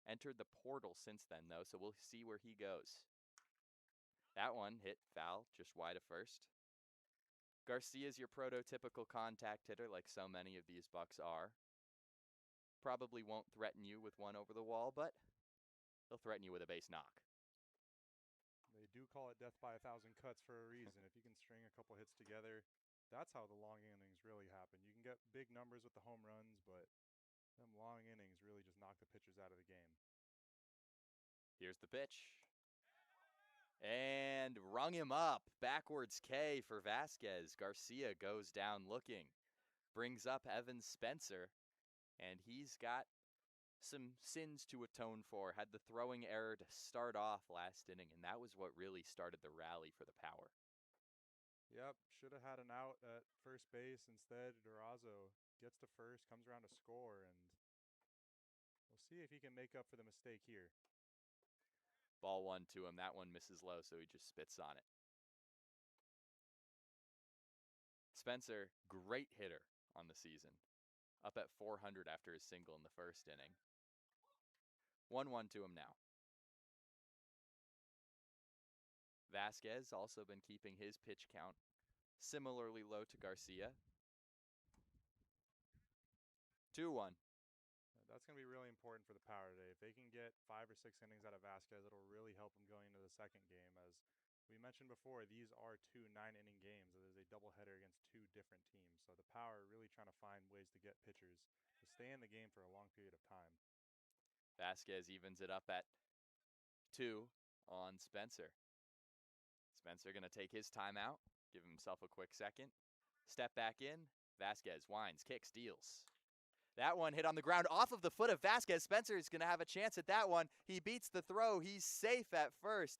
Entered the portal since then, though, so we'll see where he goes. That one hit foul, just wide of first. Garcia's your prototypical contact hitter, like so many of these Bucs are. Probably won't threaten you with one over the wall, but he'll threaten you with a base knock. They do call it death by 1,000 cuts for a reason. If you can string a couple hits together, that's how the long innings really happen. You can get big numbers with the home runs, but them long innings really just knock the pitchers out of the game. Here's the pitch. And rung him up. Backwards K for Vasquez. Garcia goes down looking. Brings up Evan Spencer. And he's got some sins to atone for. Had the throwing error to start off last inning, and that was what really started the rally for the Power. Yep, should have had an out at first base. Instead, Durazo gets to first, comes around to score, and we'll see if he can make up for the mistake here. Ball 1 to him. That one misses low, so he just spits on it. Spencer, great hitter on the season. Up at 400 after his single in the first inning. 1-1 to him now. Vasquez also been keeping his pitch count similarly low to Garcia. 2-1. That's going to be really important for the Power today. If they can get 5 or 6 innings out of Vasquez, it'll really help them going into the second game. As we mentioned before, these are 2 9-inning games. It is a doubleheader against 2 different teams. So the Power are really trying to find ways to get pitchers to stay in the game for a long period of time. Vasquez evens it up at 2 on Spencer. Spencer going to take his timeout, give himself a quick second. Step back in. Vasquez winds, kicks, deals. That one hit on the ground off of the foot of Vasquez. Spencer is going to have a chance at that one. He beats the throw. He's safe at first.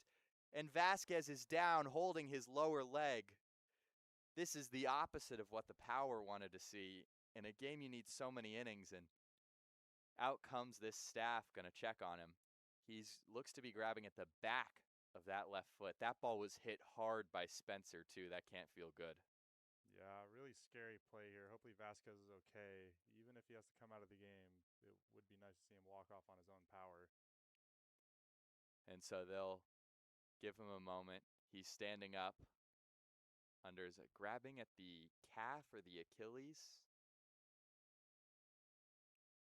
And Vasquez is down, holding his lower leg. This is the opposite of what the Power wanted to see. In a game you need so many innings, and out comes this staff going to check on him. He looks to be grabbing at the back of that left foot. That ball was hit hard by Spencer, too. That can't feel good. Yeah, really scary play here. Hopefully Vasquez is okay. Even if he has to come out of the game, it would be nice to see him walk off on his own power. And so they'll give him a moment. He's standing up. Is it grabbing at the calf or the Achilles?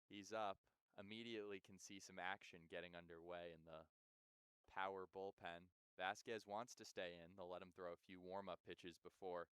He's up. Immediately can see some action getting underway in the Power bullpen. Vasquez wants to stay in. They'll let him throw a few warm-up pitches before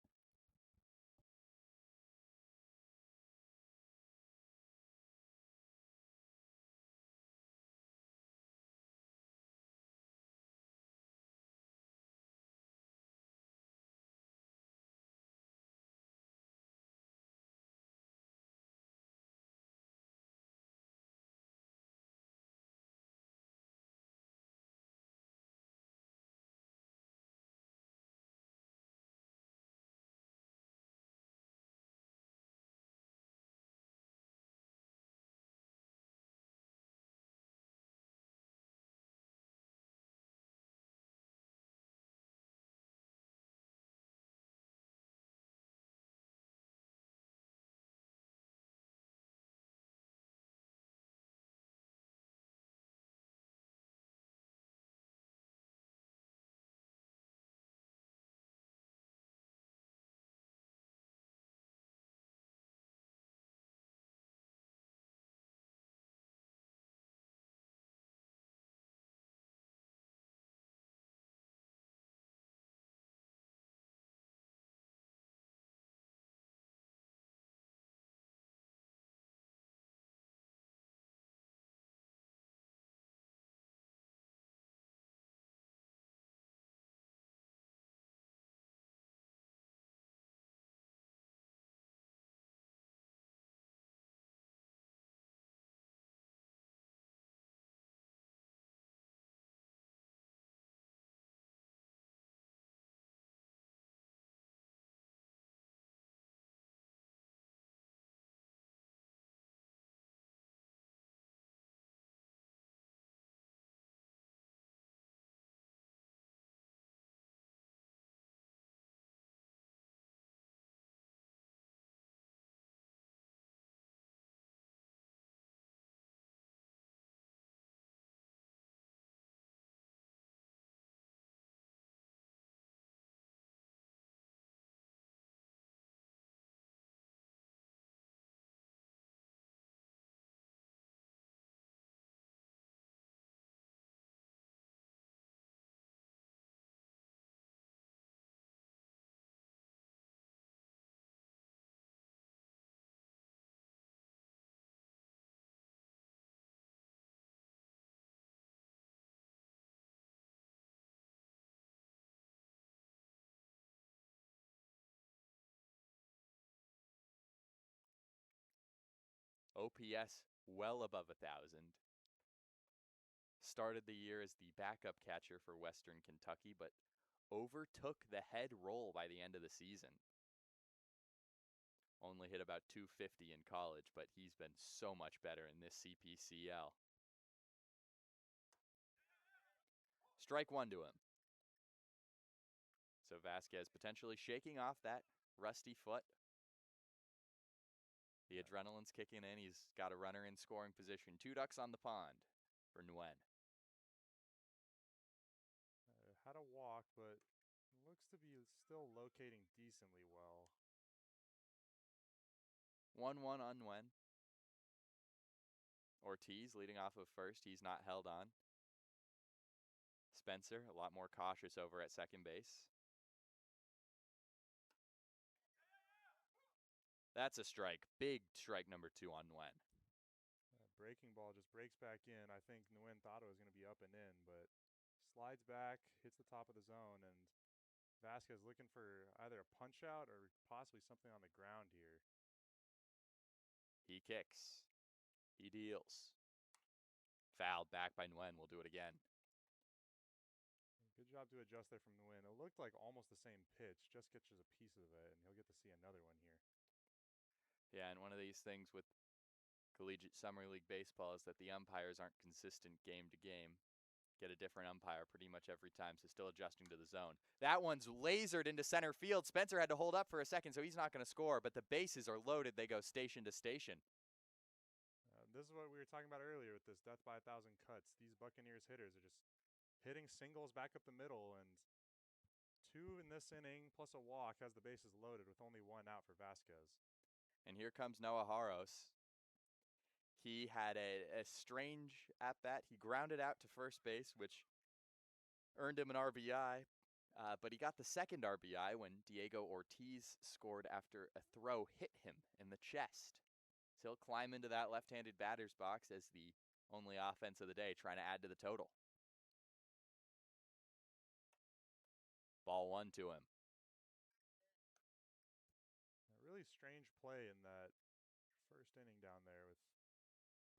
OPS well above 1,000. Started the year as the backup catcher for Western Kentucky, but overtook the head role by the end of the season. Only hit about 250 in college, but he's been so much better in this CPCL. Strike one to him. So Vasquez potentially shaking off that rusty foot. The adrenaline's kicking in. He's got a runner in scoring position. 2 ducks on the pond for Nguyen. Had a walk, but looks to be still locating decently well. 1-1 on Nguyen. Ortiz leading off of first. He's not held on. Spencer, a lot more cautious over at second base. That's a strike. Big strike number 2 on Nguyen. Breaking ball just breaks back in. I think Nguyen thought it was going to be up and in, but slides back, hits the top of the zone, and Vasquez looking for either a punch out or possibly something on the ground here. He kicks. He deals. Fouled back by Nguyen. We'll do it again. Good job to adjust there from Nguyen. It looked like almost the same pitch, just catches a piece of it, and he'll get to see another one here. Yeah, and one of these things with collegiate summer league baseball is that the umpires aren't consistent game to game. Get a different umpire pretty much every time, so still adjusting to the zone. That one's lasered into center field. Spencer had to hold up for a second, so he's not going to score, but the bases are loaded. They go station to station. This is what we were talking about earlier with this death by 1,000 cuts. These Buccaneers hitters are just hitting singles back up the middle, and 2 in this inning plus a walk has the bases loaded with only 1 out for Vasquez. And here comes Noah Haros. He had a strange at-bat. He grounded out to first base, which earned him an RBI. But he got the second RBI when Diego Ortiz scored after a throw hit him in the chest. So he'll climb into that left-handed batter's box as the only offense of the day, trying to add to the total. Ball 1 to him. A really strange play in that first inning down there with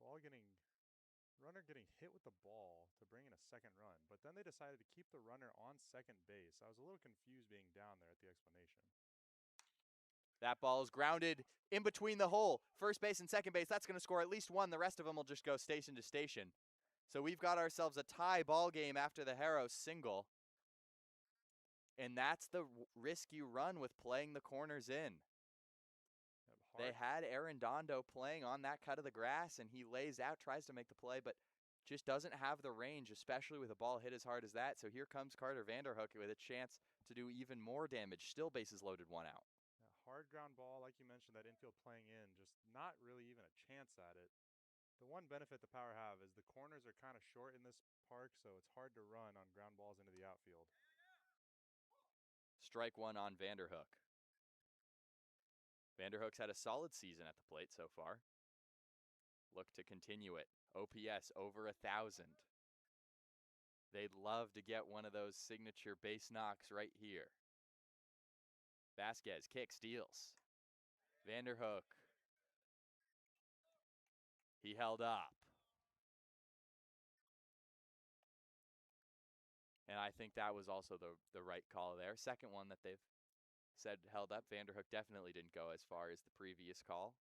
runner getting hit with the ball to bring in a second run. But then they decided to keep the runner on second base. I was a little confused being down there at the explanation. That ball is grounded in between the hole. First base and second base, that's going to score at least 1. The rest of them will just go station to station. So we've got ourselves a tie ball game after the Harrow single. And that's the risk you run with playing the corners in. They had Arredondo playing on that cut of the grass, and he lays out, tries to make the play, but just doesn't have the range, especially with a ball hit as hard as that. So here comes Carter Vanderhook with a chance to do even more damage. Still bases loaded, 1 out. Hard ground ball, like you mentioned, that infield playing in, just not really even a chance at it. The one benefit the Power have is the corners are kind of short in this park, so it's hard to run on ground balls into the outfield. Strike 1 on Vanderhook. Vanderhook's had a solid season at the plate so far. Look to continue it. OPS over 1,000. They'd love to get one of those signature base knocks right here. Vasquez kicks, steals. Vanderhook. He held up. And I think that was also the right call there. Second one that they've said held up. Vanderhook definitely didn't go as far as the previous call.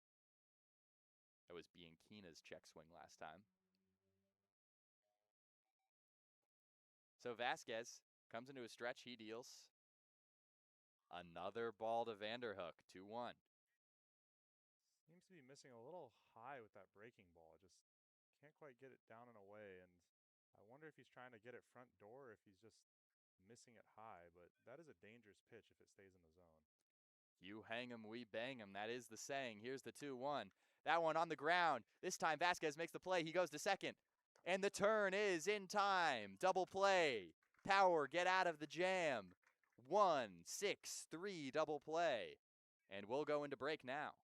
That was Bianchina's check swing last time. So Vasquez comes into a stretch. He deals. Another ball to Vanderhook, 2-1. Seems to be missing a little high with that breaking ball. Just can't quite get it down and away. And I wonder if he's trying to get it front door or if he's just missing it high. But that is a dangerous pitch if it stays in the zone. You hang 'em, we bang 'em. That is the saying. Here's the 2-1. That one on the ground. This time Vasquez makes the play. He goes to second. And the turn is in time. Double play. Power, get out of the jam. 1-6-3 double play. And we'll go into break now.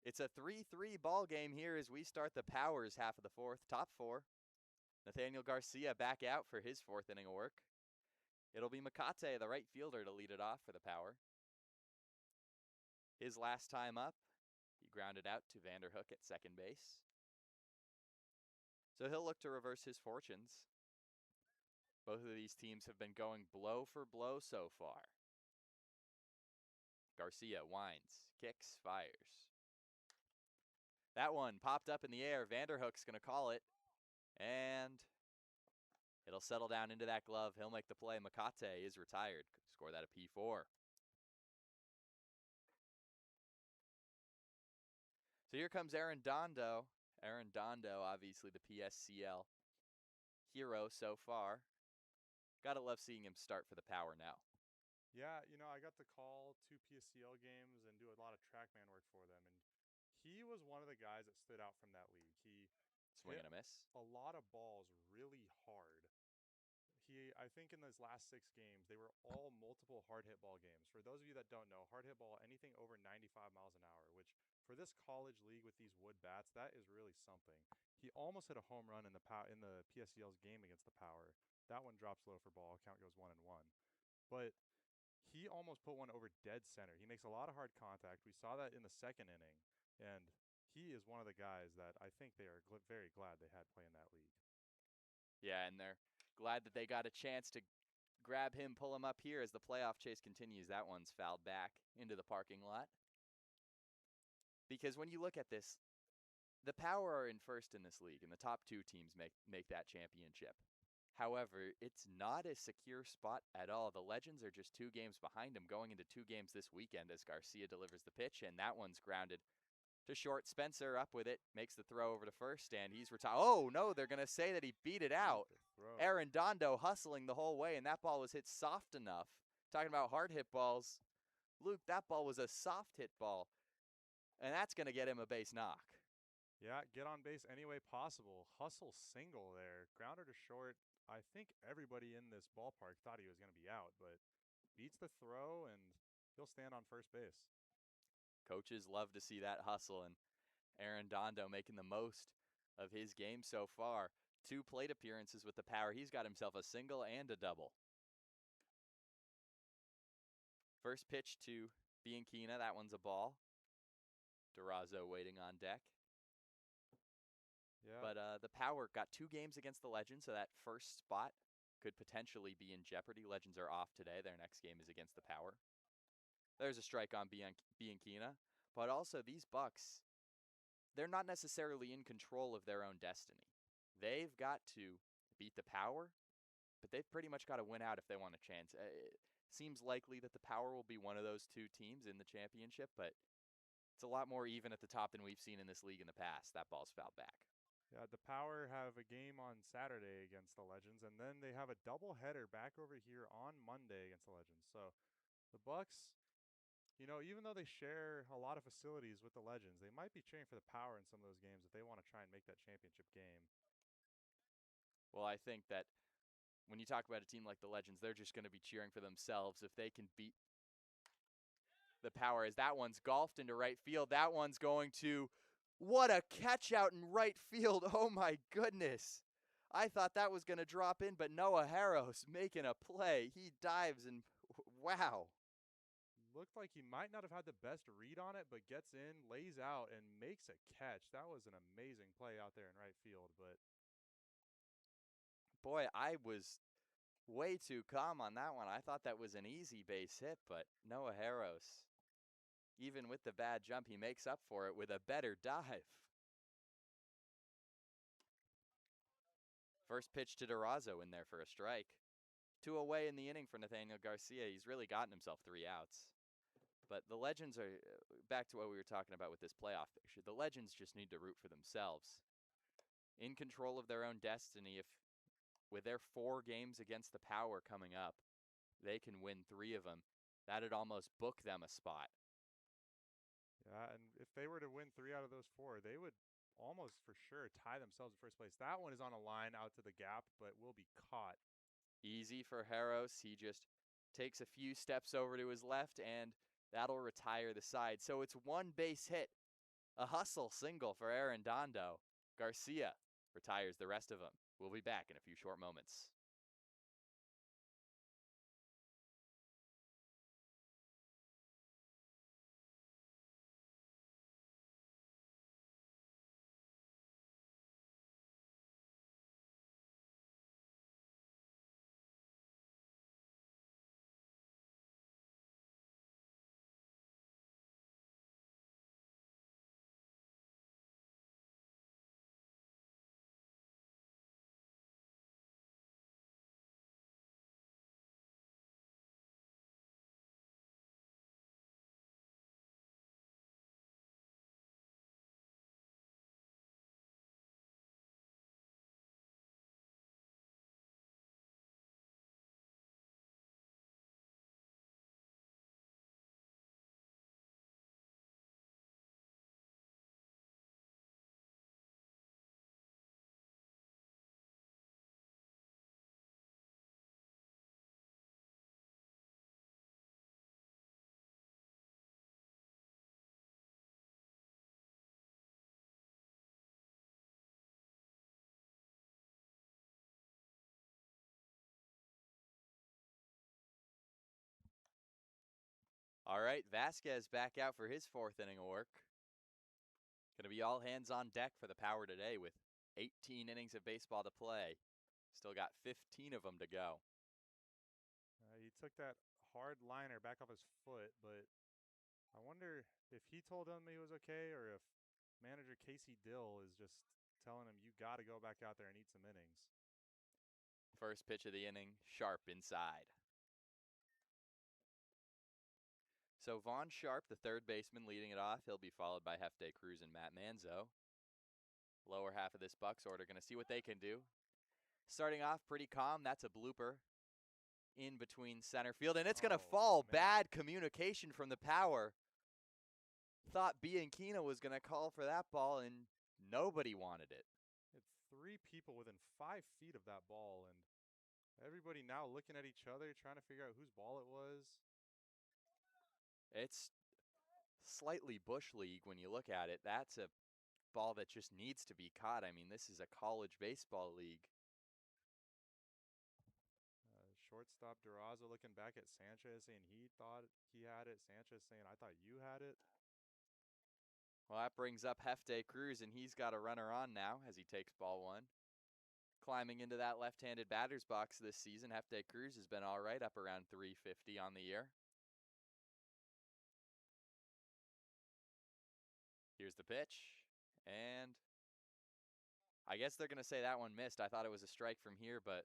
It's a 3-3 ball game here as we start the Powers half of the fourth, top four. Nathaniel Garcia back out for his fourth inning of work. It'll be Makate, the right fielder, to lead it off for the Power. His last time up, he grounded out to Vanderhook at second base. So he'll look to reverse his fortunes. Both of these teams have been going blow for blow so far. Garcia winds, kicks, fires. That one popped up in the air. Vanderhook's going to call it. And it'll settle down into that glove. He'll make the play. Makate is retired. Score that a P4. So here comes Aaron Dondo. Aaron Dondo, obviously the PSCL hero so far. Gotta love seeing him start for the Power now. Yeah, I got to call 2 PSCL games and do a lot of TrackMan work for them, and he was one of the guys that stood out from that league. He Swing hit and a miss. a lot of balls really hard. I think in those last 6 games, they were all multiple hard hit ball games. For those of you that don't know, hard hit ball, anything over 95 miles an hour, which for this college league with these wood bats, that is really something. He almost hit a home run in the PSCL's game against the Power. That one drops low for ball. Count goes 1-1. But he almost put one over dead center. He makes a lot of hard contact. We saw that in the second inning, and he is one of the guys that I think they are very glad they had play in that league. Yeah, and they're glad that they got a chance to grab him, pull him up here as the playoff chase continues. That one's fouled back into the parking lot. Because when you look at this, the Power are in first in this league, and the top 2 teams make that championship. However, it's not a secure spot at all. The Legends are just 2 games behind them going into 2 games this weekend as Garcia delivers the pitch, and that one's grounded to short. Spencer up with it, makes the throw over to first, and he's retired. Oh, no, they're going to say that he beat it out. Aaron Dondo hustling the whole way, and that ball was hit soft enough. Talking about hard hit balls, Luke, that ball was a soft hit ball, and that's going to get him a base knock. Yeah, get on base any way possible. Hustle single there. Grounder to short. I think everybody in this ballpark thought he was going to be out, but beats the throw, and he'll stand on first base. Coaches love to see that hustle, and Aaron Dondo making the most of his game so far. 2 plate appearances with the Power. He's got himself a single and a double. First pitch to Bianchina. That one's a ball. Durazo waiting on deck. Yeah. But the Power got 2 games against the Legends, so that first spot could potentially be in jeopardy. Legends are off today. Their next game is against the Power. There's a strike on Bianchina. But also, these Bucs, they're not necessarily in control of their own destiny. They've got to beat the Power, but they've pretty much got to win out if they want a chance. It seems likely that the Power will be one of those 2 teams in the championship, but it's a lot more even at the top than we've seen in this league in the past. That ball's fouled back. Yeah, the Power have a game on Saturday against the Legends, and then they have a doubleheader back over here on Monday against the Legends. So the Bucs, even though they share a lot of facilities with the Legends, they might be cheering for the Power in some of those games if they want to try and make that championship game. Well, I think that when you talk about a team like the Legends, they're just going to be cheering for themselves if they can beat the Power. As that one's golfed into right field, that one's going to... What a catch out in right field. Oh, my goodness. I thought that was going to drop in, but Noah Harros making a play. He dives and wow. Looked like he might not have had the best read on it, but gets in, lays out, and makes a catch. That was an amazing play out there in right field. But boy, I was way too calm on that one. I thought that was an easy base hit, but Noah Harros, even with the bad jump, he makes up for it with a better dive. First pitch to Durazo in there for a strike. 2 away in the inning for Nathaniel Garcia. He's really gotten himself 3 outs. But the Legends are, back to what we were talking about with this playoff picture, the Legends just need to root for themselves. In control of their own destiny. If with their 4 games against the Power coming up, they can win 3 of them, that'd almost book them a spot. Yeah, and if they were to win 3 out of those 4, they would almost for sure tie themselves in first place. That one is on a line out to the gap, but will be caught. Easy for Harros. He just takes a few steps over to his left, and that'll retire the side. So it's 1 base hit A hustle single for Arredondo. Garcia retires the rest of them. We'll be back in a few short moments. All right, Vasquez back out for his fourth inning of work. Going to be all hands on deck for the Power today with 18 innings of baseball to play. Still got 15 of them to go. He took that hard liner back off his foot, but I wonder if he told him he was okay or if manager Casey Dill is just telling him you got to go back out there and eat some innings. First pitch of the inning, sharp inside. So Vaughn Sharp, the third baseman, leading it off. He'll be followed by Hefty Cruz and Matt Manzo. Lower half of this Bucs order, going to see what they can do. Starting off pretty calm. That's a blooper in between center field, and it's going to fall. Man. Bad communication from the Power. Thought Bianchino was going to call for that ball, and nobody wanted it. It's three people within 5 feet of that ball, and everybody now looking at each other, trying to figure out whose ball it was. It's slightly Bush League when you look at it. That's a ball that just needs to be caught. I mean, this is a college baseball league. Shortstop Durazo looking back at Sanchez saying he thought he had it. Sanchez saying, I thought you had it. Well, that brings up Hefty Cruz, and he's got a runner on now as he takes ball one. Climbing into that left-handed batter's box this season, Hefty Cruz has been all right, up around 350 on the year. Here's the pitch, and I guess they're going to say that one missed. I thought it was a strike from here, but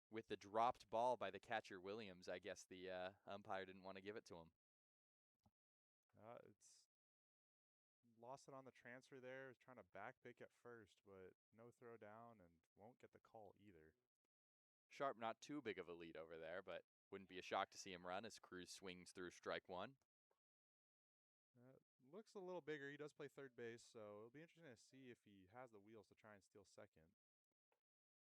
with the dropped ball by the catcher Williams, I guess the umpire didn't want to give it to him. It's lost it on the transfer there. Was trying to back pick at first, but no throw down and won't get the call either. Sharp not too big of a lead over there, but wouldn't be a shock to see him run as Cruz swings through strike one. Looks a little bigger. He does play third base, so it'll be interesting to see if he has the wheels to try and steal second.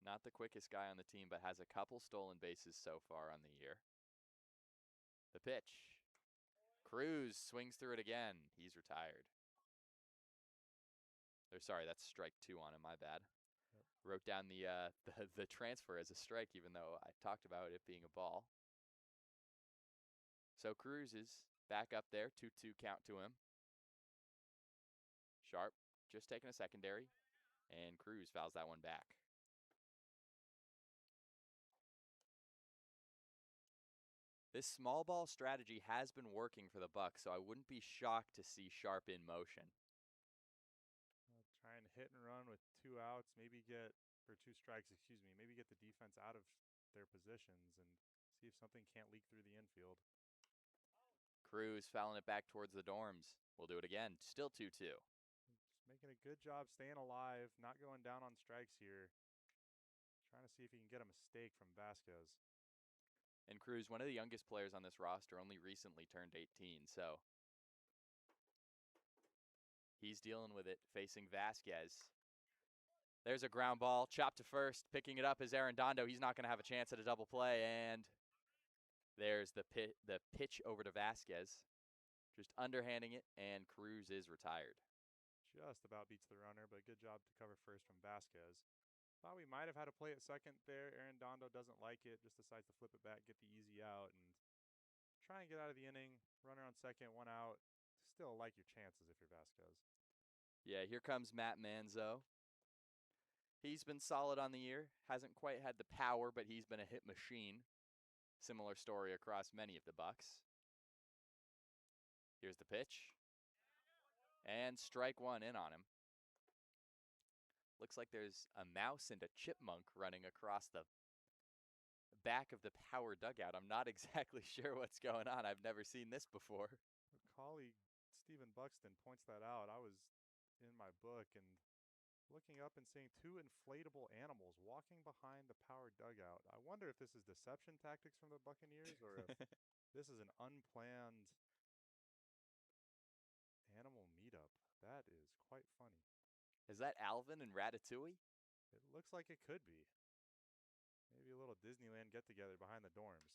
Not the quickest guy on the team, but has a couple stolen bases so far on the year. The pitch. Cruz swings through it again. He's retired. Or sorry, that's strike two on him. My bad. Yep. Wrote down the transfer as a strike, even though I talked about it being a ball. So Cruz is back up there. 2-2 count to him. Sharp just taking a secondary, and Cruz fouls that one back. This small ball strategy has been working for the Bucs, so I wouldn't be shocked to see Sharp in motion. Try and hit and run with 2 outs, maybe get, or 2 strikes, excuse me, maybe get the defense out of their positions and see if something can't leak through the infield. Cruz fouling it back towards the dorms. We'll do it again. Still 2-2. Just making a good job staying alive, not going down on strikes here. Trying to see if he can get a mistake from Vasquez. And Cruz, one of the youngest players on this roster, only recently turned 18, so he's dealing with it, facing Vasquez. There's a ground ball, chopped to first. Picking it up is Arredondo. He's not going to have a chance at a double play, and there's the pitch over to Vasquez. just underhanding it, and Cruz is retired. Just about beats the runner, but good job to cover first from Vasquez. Thought we might have had a play at second there. Aaron Dondo doesn't like it, just decides to flip it back, get the easy out, and try and get out of the inning. Runner on second, one out. Still like your chances if you're Vasquez. Yeah, here comes Matt Manzo. He's been solid on the year. Hasn't quite had the power, but he's been a hit machine. Similar story across many of the Bucs. Here's the pitch. And strike one in on him. Looks like there's a mouse and a chipmunk running across the back of the power dugout. I'm not exactly sure what's going on. I've never seen this before. Our colleague Stephen Buxton points that out. I was in my book and looking up and seeing two inflatable animals walking behind the power dugout. I wonder if this is deception tactics from the Buccaneers or if this is an unplanned animal meetup. That is quite funny. Is that Alvin and Ratatouille? It looks like it could be. Maybe a little Disneyland get together behind the dorms.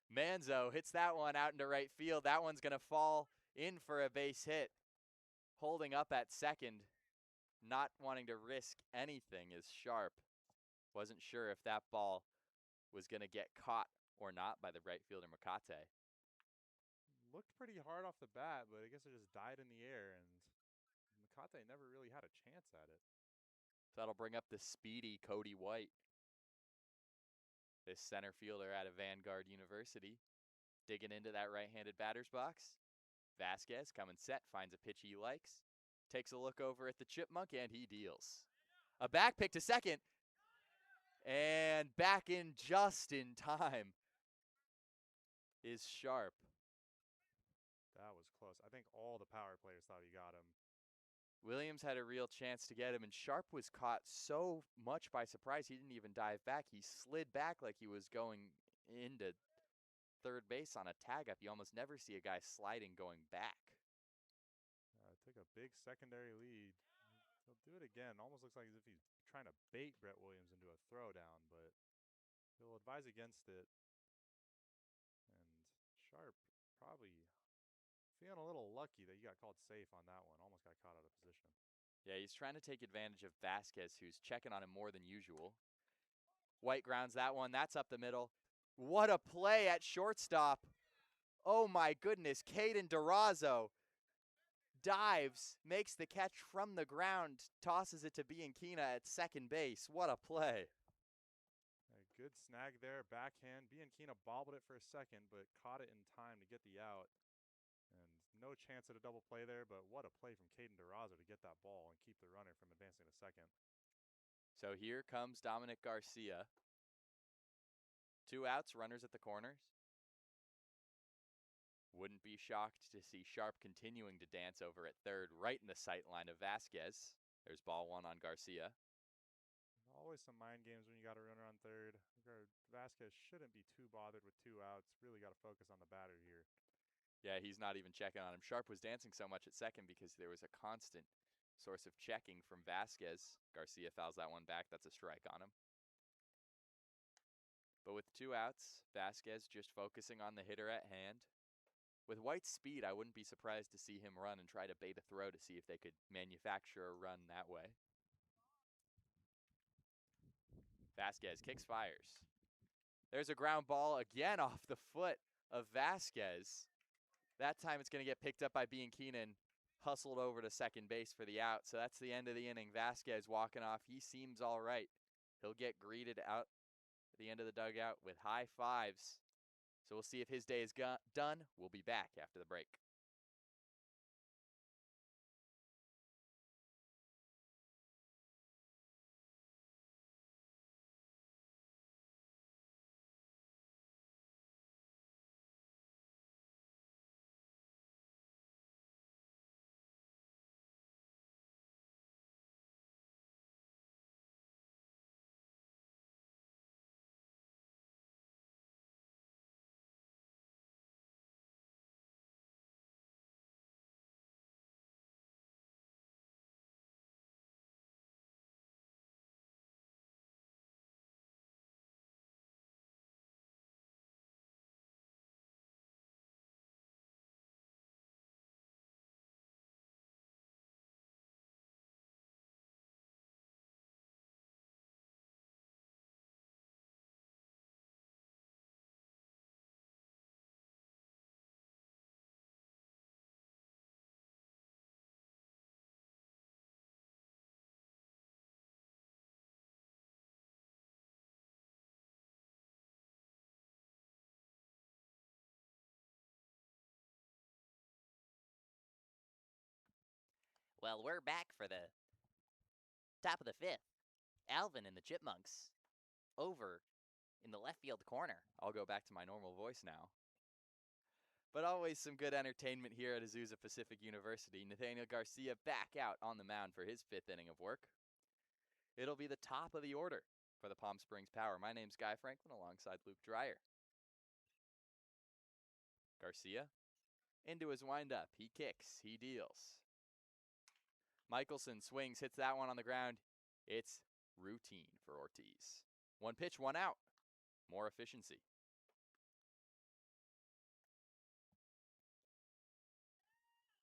Manzo hits that one out into right field. That one's going to fall in for a base hit. Holding up at second, not wanting to risk anything is Sharp. Wasn't sure if that ball was going to get caught or not by the right fielder Makate. Looked pretty hard off the bat, but I guess it just died in the air, and Makate never really had a chance at it. So that'll bring up the speedy Cody White. This center fielder out of Vanguard University. Digging into that right-handed batter's box. Vasquez coming set, finds a pitch he likes. Takes a look over at the chipmunk, and he deals. A back pick to second. And back in just in time is Sharp. That was close. I think all the power players thought he got him. Williams had a real chance to get him, and Sharp was caught so much by surprise he didn't even dive back. He slid back like he was going into third base on a tag up. You almost never see a guy sliding going back. Took a big secondary lead. He'll do it again. Almost looks like as if he's trying to bait Brett Williams into a throwdown, but he'll advise against it. And Sharp probably feeling a little lucky that he got called safe on that one. Almost got caught out of position. Yeah, he's trying to take advantage of Vasquez, who's checking on him more than usual. White grounds that one. That's up the middle. What a play at shortstop. Oh my goodness. Caden Durazo dives, makes the catch from the ground, tosses it to Bianchina at second base. What a play. A good snag there, backhand. Bianchina bobbled it for a second, but caught it in time to get the out. And no chance at a double play there, but what a play from Caden Durazo to get that ball and keep the runner from advancing to second. So here comes Dominic Garcia. 2 outs, runners at the corners. Wouldn't be shocked to see Sharp continuing to dance over at third, right in the sight line of Vasquez. There's ball one on Garcia. Always some mind games when you got a runner on third. Vasquez shouldn't be too bothered with 2 outs. Really got to focus on the batter here. Yeah, he's not even checking on him. Sharp was dancing so much at second because there was a constant source of checking from Vasquez. Garcia fouls that one back. That's a strike on him. But with 2 outs, Vasquez just focusing on the hitter at hand. With White's speed, I wouldn't be surprised to see him run and try to bait a throw to see if they could manufacture a run that way. Vasquez kicks, fires. There's a ground ball again off the foot of Vasquez. That time it's going to get picked up by Bianchina, hustled over to second base for the out. So that's the end of the inning. Vasquez walking off. He seems all right. He'll get greeted out at the end of the dugout with high fives. So we'll see if his day is done. We'll be back after the break. Well, we're back for the top of the fifth. Alvin and the Chipmunks over in the left field corner. I'll go back to my normal voice now. But always some good entertainment here at Azusa Pacific University. Nathaniel Garcia back out on the mound for his 5th inning of work. It'll be the top of the order for the Palm Springs Power. My name's Guy Franklin alongside Luke Dreyer. Garcia into his windup. He kicks. He deals. Michelson swings, hits that one on the ground. It's routine for Ortiz. 1 pitch, 1 out. More efficiency.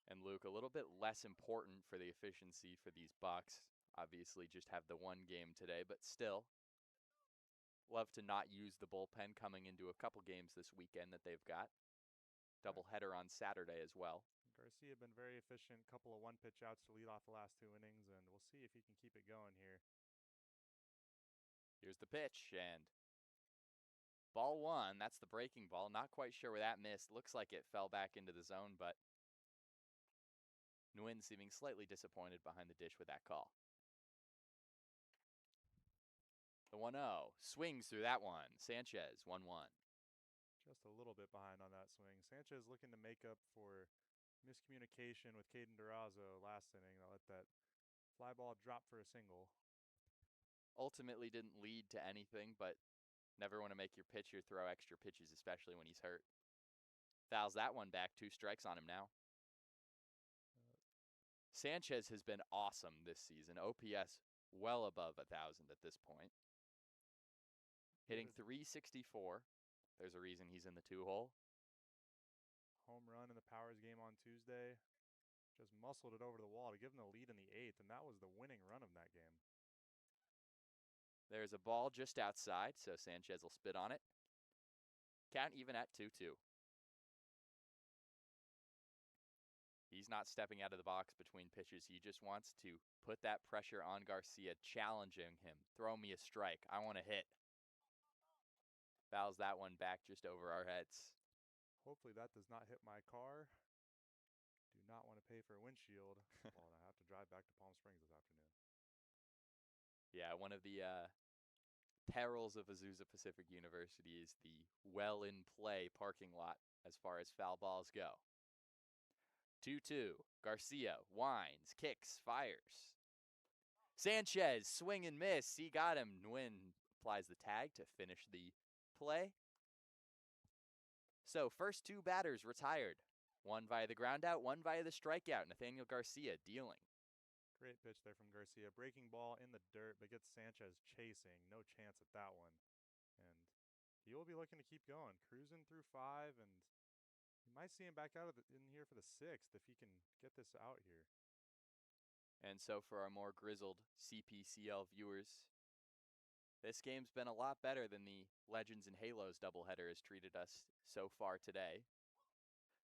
And Luke, a little bit less important for the efficiency for these Bucs. Obviously, just have the 1 game today, but still, love to not use the bullpen coming into a couple games this weekend that they've got. Doubleheader on Saturday as well. Garcia been very efficient. Couple of 1-pitch outs to lead off the last 2 innings, and we'll see if he can keep it going here. Here's the pitch, and ball 1. That's the breaking ball. Not quite sure where that missed. Looks like it fell back into the zone, but Nguyen seeming slightly disappointed behind the dish with that call. The 1-0. Swings through that one. Sanchez, 1-1. Just a little bit behind on that swing. Sanchez looking to make up for miscommunication with Caden Durazo last inning. That let that fly ball drop for a single. Ultimately didn't lead to anything, but never want to make your pitcher throw extra pitches, especially when he's hurt. Fouls that one back. 2 strikes on him now. Sanchez has been awesome this season. OPS well above 1,000 at this point. Hitting .364. There's a reason he's in the 2-hole. Home run in the Powers game on Tuesday. Just muscled it over the wall to give them the lead in the 8th, and that was the winning run of that game. There's a ball just outside, so Sanchez will spit on it. Count even at 2-2. He's not stepping out of the box between pitches. He just wants to put that pressure on Garcia, challenging him. Throw me a strike. I want to hit. Fouls that one back just over our heads. Hopefully that does not hit my car. Do not want to pay for a windshield. Well, I have to drive back to Palm Springs this afternoon. Yeah, one of the perils of Azusa Pacific University is the well-in-play parking lot as far as foul balls go. 2-2. Garcia winds, kicks, fires. Sanchez, swing and miss. He got him. Nguyen applies the tag to finish the play. So, first 2 batters retired. 1 via the ground out, 1 via the strikeout. Nathaniel Garcia dealing. Great pitch there from Garcia. Breaking ball in the dirt, but gets Sanchez chasing. No chance at that one. And he will be looking to keep going. Cruising through 5, and you might see him back out in here for the 6th if he can get this out here. And so for our more grizzled CPCL viewers, this game's been a lot better than the Legends and Halos doubleheader has treated us so far today.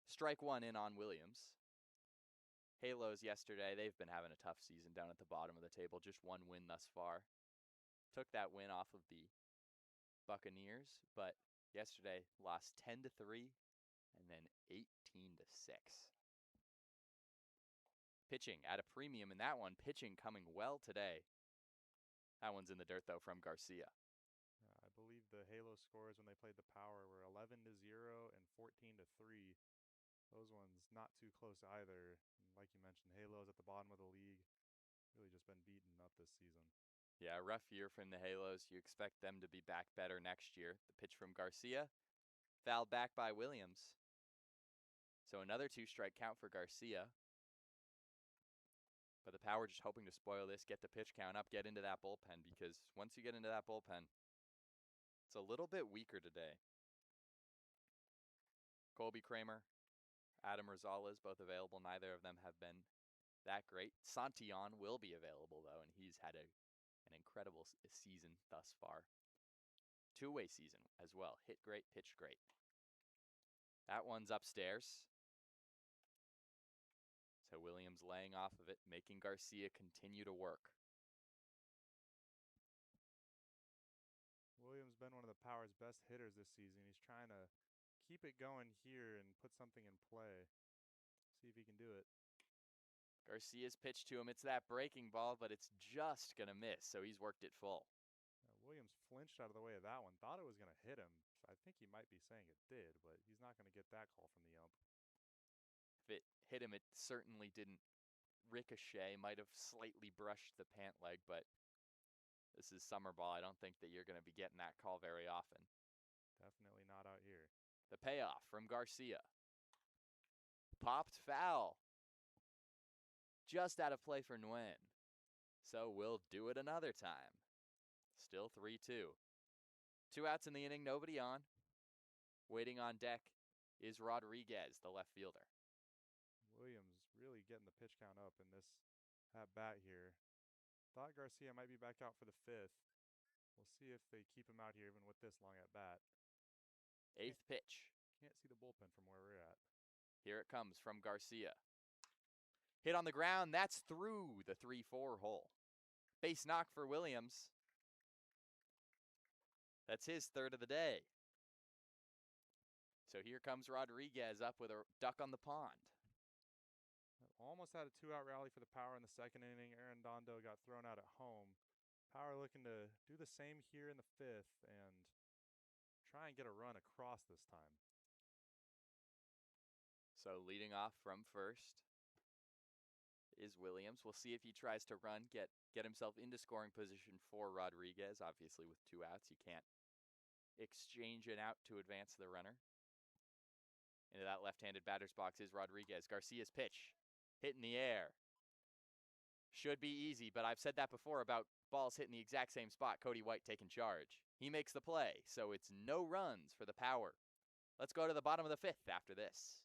Strike 1 in on Williams. Halos yesterday, they've been having a tough season down at the bottom of the table. Just 1 win thus far. Took that win off of the Buccaneers, but yesterday lost 10-3 and then 18-6. Pitching at a premium in that one. Pitching coming well today. That one's in the dirt, though, from Garcia. I believe the Halo scores when they played the Power were 11-0 and 14-3. Those ones not too close either. And like you mentioned, Halo's at the bottom of the league. Really just been beaten up this season. Yeah, rough year from the Halos. You expect them to be back better next year. The pitch from Garcia, fouled back by Williams. So another 2-strike count for Garcia. But the Power just hoping to spoil this, get the pitch count up, get into that bullpen, because once you get into that bullpen, it's a little bit weaker today. Colby Kramer, Adam Rosales, both available. Neither of them have been that great. Santillan will be available, though, and he's had an incredible season thus far. 2-way season as well. Hit great, pitched great. That one's upstairs. So Williams laying off of it, making Garcia continue to work. Williams been one of the Power's best hitters this season. He's trying to keep it going here and put something in play. See if he can do it. Garcia's pitch to him. It's that breaking ball, but it's just going to miss, so he's worked it full. Williams flinched out of the way of that one. Thought it was going to hit him. I think he might be saying it did, but he's not going to get that call from the ump. If it hit him, it certainly didn't ricochet. Might have slightly brushed the pant leg, but this is summer ball. I don't think that you're going to be getting that call very often. Definitely not out here. The payoff from Garcia. Popped foul. Just out of play for Nguyen. So we'll do it another time. Still 3-2. 2 outs in the inning, nobody on. Waiting on deck is Rodriguez, the left fielder. Williams really getting the pitch count up in this at-bat here. Thought Garcia might be back out for the 5th. We'll see if they keep him out here even with this long at-bat. 8th pitch. Can't see the bullpen from where we're at. Here it comes from Garcia. Hit on the ground. That's through the 3-4 hole. Base knock for Williams. That's his 3rd of the day. So here comes Rodriguez up with a duck on the pond. Almost had a 2-out rally for the Power in the 2nd inning. Arredondo got thrown out at home. Power looking to do the same here in the 5th and try and get a run across this time. So leading off from first is Williams. We'll see if he tries to run, get himself into scoring position for Rodriguez. Obviously, with 2 outs, you can't exchange an out to advance the runner. Into that left-handed batter's box is Rodriguez. Garcia's pitch. Hit in the air. Should be easy, but I've said that before about balls hitting the exact same spot. Cody White taking charge. He makes the play, so it's no runs for the Power. Let's go to the bottom of the 5th after this.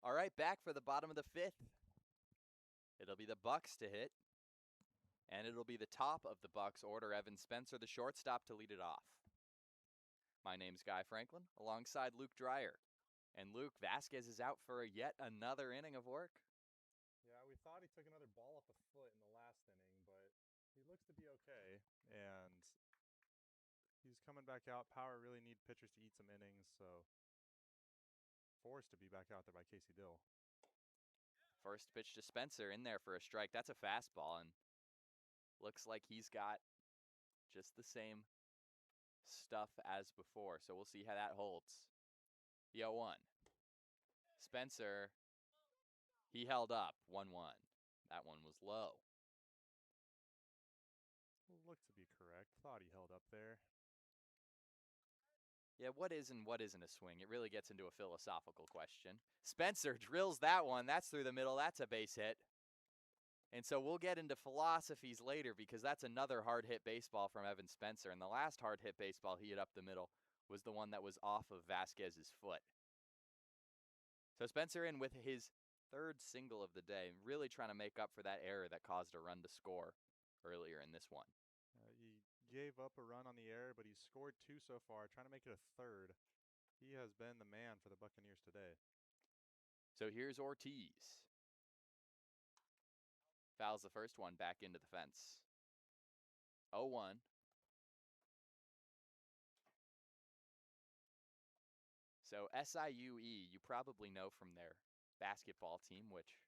All right, back for the bottom of the 5th. It'll be the Bucs to hit. And it'll be the top of the Bucs order, Evan Spencer, the shortstop, to lead it off. My name's Guy Franklin, alongside Luke Dreyer. And Luke, Vasquez is out for yet another inning of work. Yeah, we thought he took another ball off the foot in the last inning, but he looks to be okay. And he's coming back out. Power really need pitchers to eat some innings, so forced to be back out there by Casey Dill. First pitch to Spencer, in there for a strike. That's a fastball, and looks like he's got just the same stuff as before. So we'll see how that holds. The 0-1. Spencer, he held up 1-1. That one was low. Looked to be correct. Thought he held up there. Yeah, what is and what isn't a swing? It really gets into a philosophical question. Spencer drills that one. That's through the middle. That's a base hit. And so we'll get into philosophies later because that's another hard hit baseball from Evan Spencer. And the last hard hit baseball he hit up the middle was the one that was off of Vasquez's foot. So Spencer in with his third single of the day, really trying to make up for that error that caused a run to score earlier in this one. He gave up a run on the error, but he's scored 2 so far, trying to make it a third. He has been the man for the Buccaneers today. So here's Ortiz. Fouls the first one back into the fence. 0-1. So SIUE, you probably know from their basketball team, which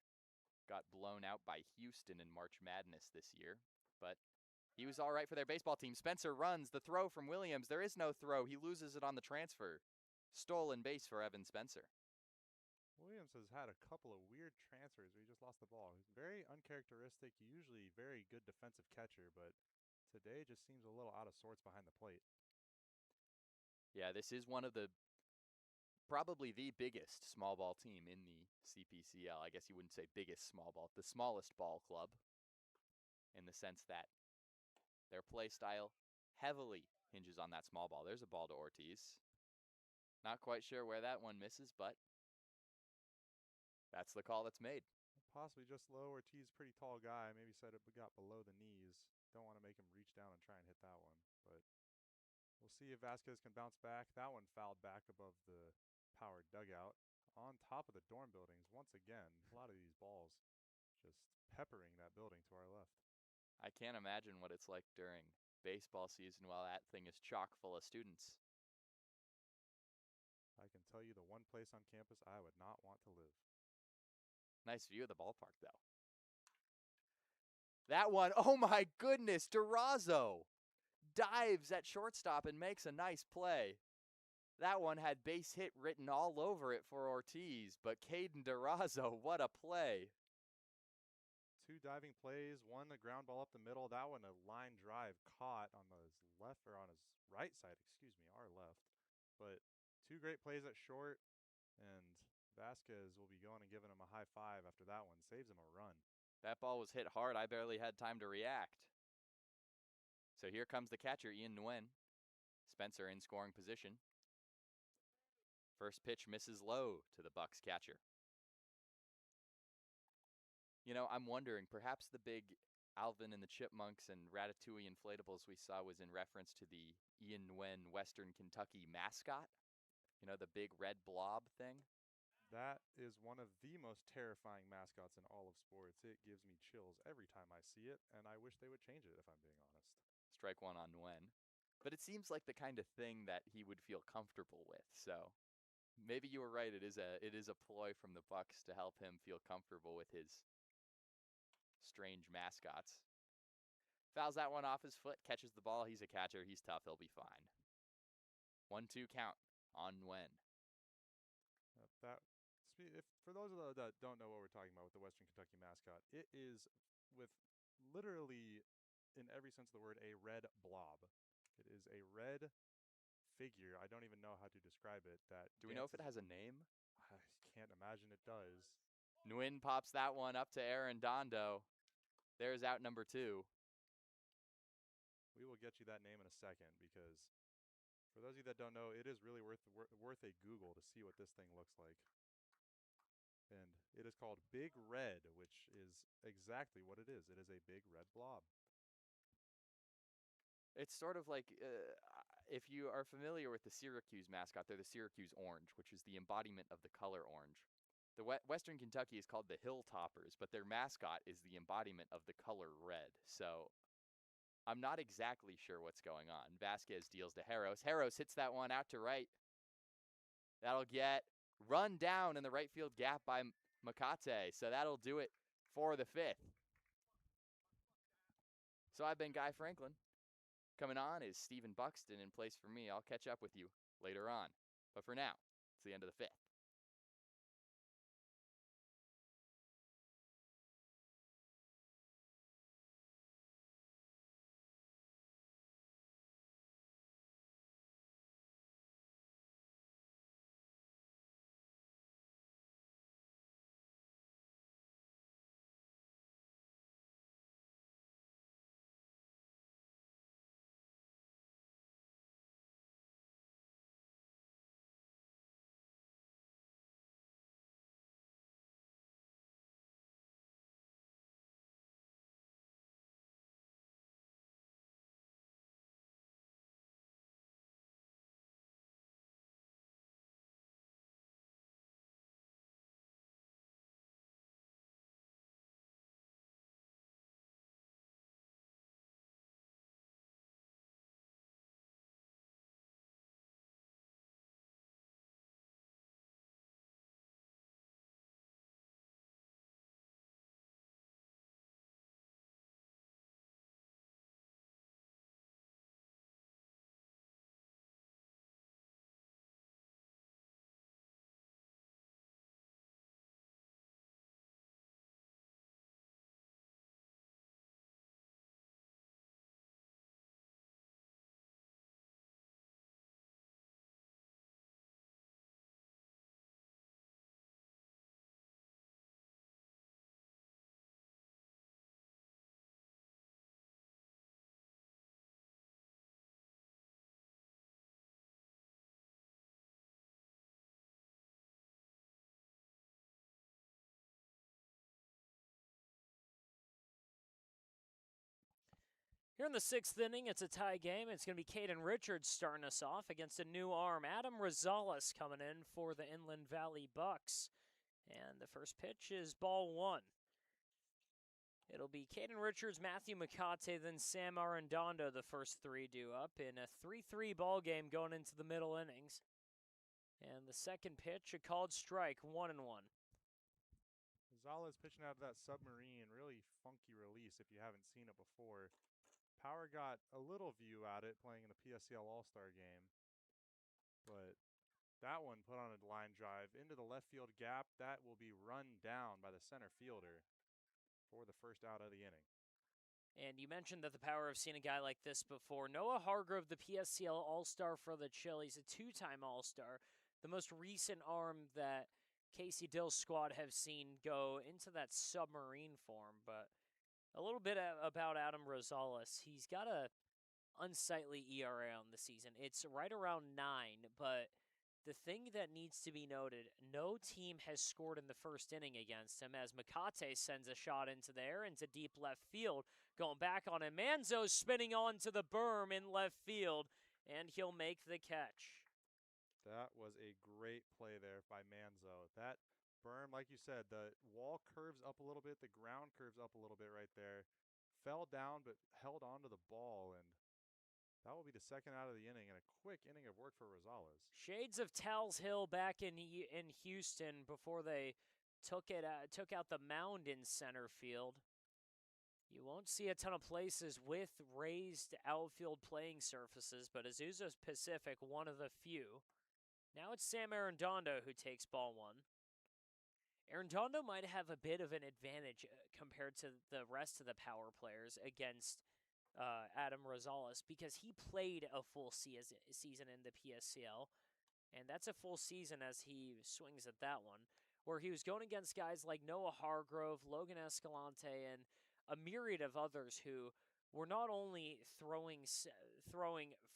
got blown out by Houston in March Madness this year. But he was all right for their baseball team. Spencer runs the throw from Williams. There is no throw. He loses it on the transfer. Stolen base for Evan Spencer. Williams has had a couple of weird transfers where he just lost the ball. He's very uncharacteristic, usually very good defensive catcher, but today just seems a little out of sorts behind the plate. Yeah, this is one of the probably the biggest small ball team in the CPCL. I guess you wouldn't say biggest small ball, the smallest ball club, in the sense that their play style heavily hinges on that small ball. There's a ball to Ortiz. Not quite sure where that one misses, but that's the call that's made. Possibly just low. Ortiz, pretty tall guy. Maybe said it got below the knees. Don't want to make him reach down and try and hit that one. But we'll see if Vasquez can bounce back. That one fouled back above the power dugout. On top of the dorm buildings, once again, a lot of these balls just peppering that building to our left. I can't imagine what it's like during baseball season while that thing is chock full of students. I can tell you the one place on campus I would not want to live. Nice view of the ballpark, though. That one, oh my goodness, Durazo dives at shortstop and makes a nice play. That one had base hit written all over it for Ortiz, but Caden Durazo, what a play. 2 diving plays, one a ground ball up the middle. That one a line drive caught on his left or on his right side, excuse me, our left. But 2 great plays at short, and Vasquez will be going and giving him a high five after that one. Saves him a run. That ball was hit hard. I barely had time to react. So here comes the catcher, Ian Nguyen. Spencer in scoring position. First pitch misses low to the Bucs catcher. You know, I'm wondering, perhaps the big Alvin and the Chipmunks and Ratatouille inflatables we saw was in reference to the Ian Nguyen Western Kentucky mascot? You know, the big red blob thing? That is one of the most terrifying mascots in all of sports. It gives me chills every time I see it, and I wish they would change it, if I'm being honest. Strike one on Nguyen. But it seems like the kind of thing that he would feel comfortable with, so maybe you were right. It is a ploy from the Bucs to help him feel comfortable with his strange mascots. Fouls that one off his foot, catches the ball. He's a catcher. He's tough. He'll be fine. 1-2 count on Nguyen. If for those of you that don't know what we're talking about with the Western Kentucky mascot, it is with literally, in every sense of the word, a red blob. It is a red figure. I don't even know how to describe it. Do we know if it has a name? I can't imagine it does. Nguyen pops that one up to Aaron Dondo. There's out number 2. We will get you that name in a second because for those of you that don't know, it is really worth a Google to see what this thing looks like. And it is called Big Red, which is exactly what it is. It is a big red blob. It's sort of like, if you are familiar with the Syracuse mascot, they're the Syracuse Orange, which is the embodiment of the color orange. The Western Kentucky is called the Hilltoppers, but their mascot is the embodiment of the color red. So I'm not exactly sure what's going on. Vasquez deals to Harros. Harros hits that one out to right. That'll get run down in the right field gap by Makate. So that'll do it for the 5th. So I've been Guy Franklin. Coming on is Stephen Buxton in place for me. I'll catch up with you later on. But for now, it's the end of the 5th. Here in the 6th inning, it's a tie game. It's going to be Caden Richards starting us off against a new arm. Adam Rosales coming in for the Inland Valley Bucs. And the first pitch is ball 1. It'll be Caden Richards, Matthew McCate, then Sam Arredondo, the first 3 due up in a 3-3 ball game going into the middle innings. And the second pitch, a called strike, 1-1. Gonzalez pitching out of that submarine, really funky release if you haven't seen it before. Power got a little view at it playing in the PSCL All-Star game, but that one put on a line drive into the left field gap. That will be run down by the center fielder for the first out of the inning. And you mentioned that the Power have seen a guy like this before. Noah Hargrove, the PSCL All-Star for the Chili's, a 2-time All-Star. The most recent arm that Casey Dill's squad have seen go into that submarine form. But a little bit about Adam Rosales. He's got a unsightly ERA on the season. It's right around 9, but the thing that needs to be noted, no team has scored in the first inning against him as McCate sends a shot into there, into deep left field. Going back on him, Manzo's spinning onto the berm in left field, and he'll make the catch. That was a great play there by Manzo. That berm, like you said, the wall curves up a little bit, the ground curves up a little bit right there. Fell down but held onto the ball, and that will be the second out of the inning and a quick inning of work for Rosales. Shades of Tal's Hill back in Houston before they took out the mound in center field. You won't see a ton of places with raised outfield playing surfaces, but Azusa Pacific, one of the few. Now it's Sam Arredondo who takes ball 1. Arredondo might have a bit of an advantage compared to the rest of the Power players against Adam Rosales because he played a full season in the PSCL, and that's a full season as he swings at that one, where he was going against guys like Noah Hargrove, Logan Escalante, and a myriad of others who were not only throwing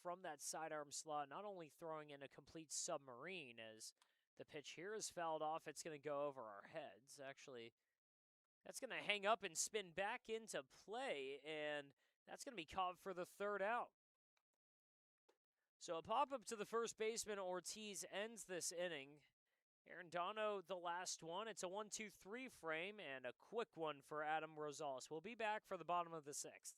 from that sidearm slot, not only throwing in a complete submarine as the pitch here is fouled off. It's going to go over our heads. Actually, that's going to hang up and spin back into play, and that's going to be caught for the third out. So a pop-up to the first baseman, Ortiz, ends this inning. Arredondo, the last one. It's a 1-2-3 frame and a quick one for Adam Rosales. We'll be back for the bottom of the 6th.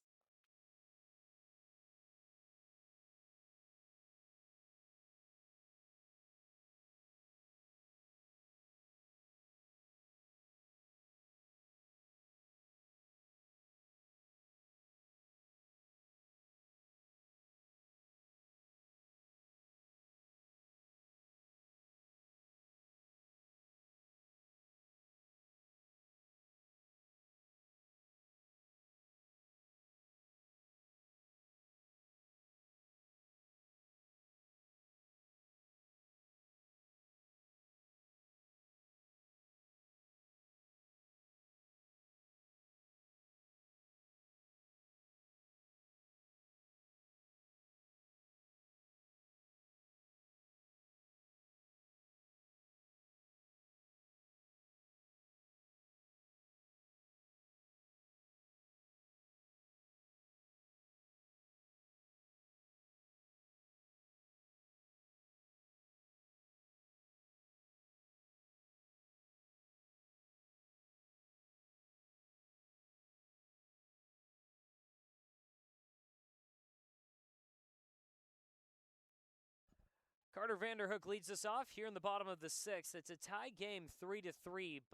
Carter Vanderhook leads us off here in the bottom of the 6th. It's a tie game, 3-3.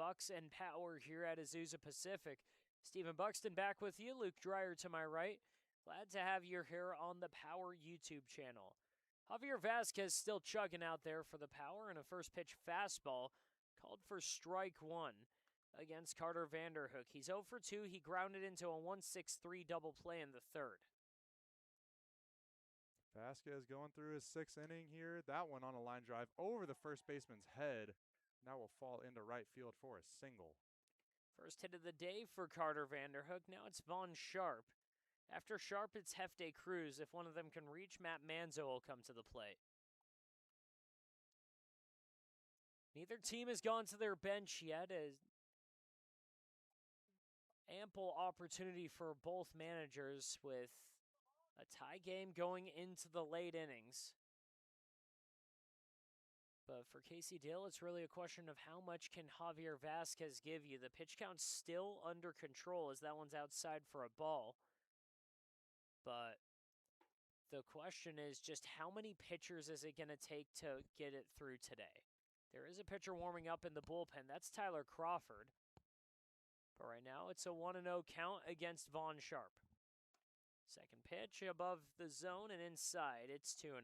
Bucs and Power here at Azusa Pacific. Stephen Buxton back with you. Luke Dreyer to my right. Glad to have you here on the Power YouTube channel. Javier Vasquez still chugging out there for the Power, and a first pitch fastball called for strike 1 against Carter Vanderhook. He's 0 for 2. He grounded into a 1-6-3 double play in the 3rd. Vasquez going through his 6th inning here. That one on a line drive over the first baseman's head. Now will fall into right field for a single. First hit of the day for Carter Vanderhook. Now it's Vaughn Sharp. After Sharp, it's Hefte Cruz. If one of them can reach, Matt Manzo will come to the plate. Neither team has gone to their bench yet, as ample opportunity for both managers with A tie game going into the late innings. But for Casey Dill, it's really a question of how much can Javier Vasquez give you. The pitch count's still under control as that one's outside for a ball. But the question is just how many pitchers is it going to take to get it through today? There is a pitcher warming up in the bullpen. That's Tyler Crawford. But right now, it's a 1-0 count against Vaughn Sharp. Second pitch above the zone and inside. It's 2-0.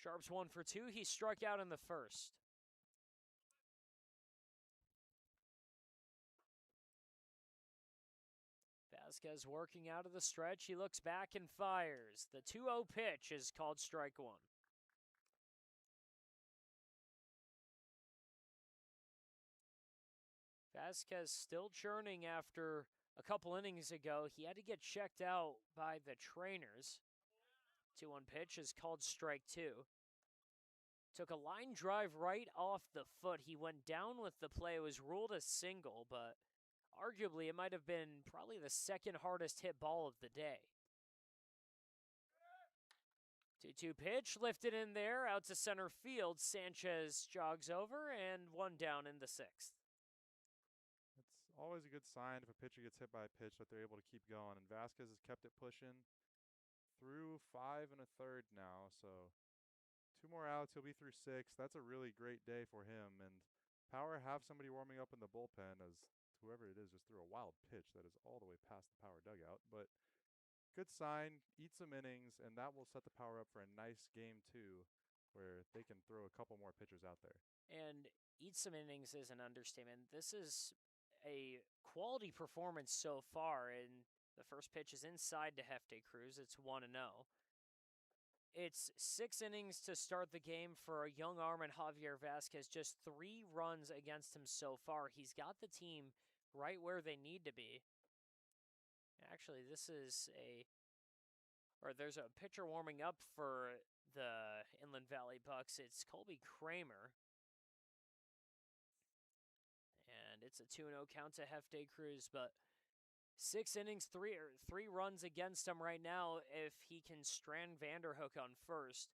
Sharp's 1 for 2. He struck out in the first. Vasquez working out of the stretch. He looks back and fires. The 2-0 pitch is called strike one. Vasquez still churning after a couple innings ago. He had to get checked out by the trainers. 2-1 pitch is called strike two. Took a line drive right off the foot. He went down with the play. It was ruled a single, but arguably it might have been probably the second hardest hit ball of the day. 2-2 pitch, lifted in there, out to center field. Sanchez jogs over, and one down in the sixth. It's always a good sign if a pitcher gets hit by a pitch that they're able to keep going, and Vasquez has kept it pushing through 5 1/3 now, so 2 more outs, he'll be through 6. That's a really great day for him, and Power have somebody warming up in the bullpen as whoever it is just threw a wild pitch that is all the way past the Power dugout, but good sign, eat some innings, and that will set the Power up for a nice game 2 where they can throw a couple more pitchers out there. And eat some innings is an understatement. This is a quality performance so far, and the first pitch is inside to Hefty Cruz. It's 1-0. It's 6 innings to start the game for a young arm and Javier Vasquez. Just 3 runs against him so far. He's got the team right where they need to be. Actually, there's a pitcher warming up for the Inland Valley Bucs. It's Colby Kramer. And it's a 2-0 count to Hefty Cruz, but 6 innings, 3 runs against him right now. If he can strand Vanderhook on first,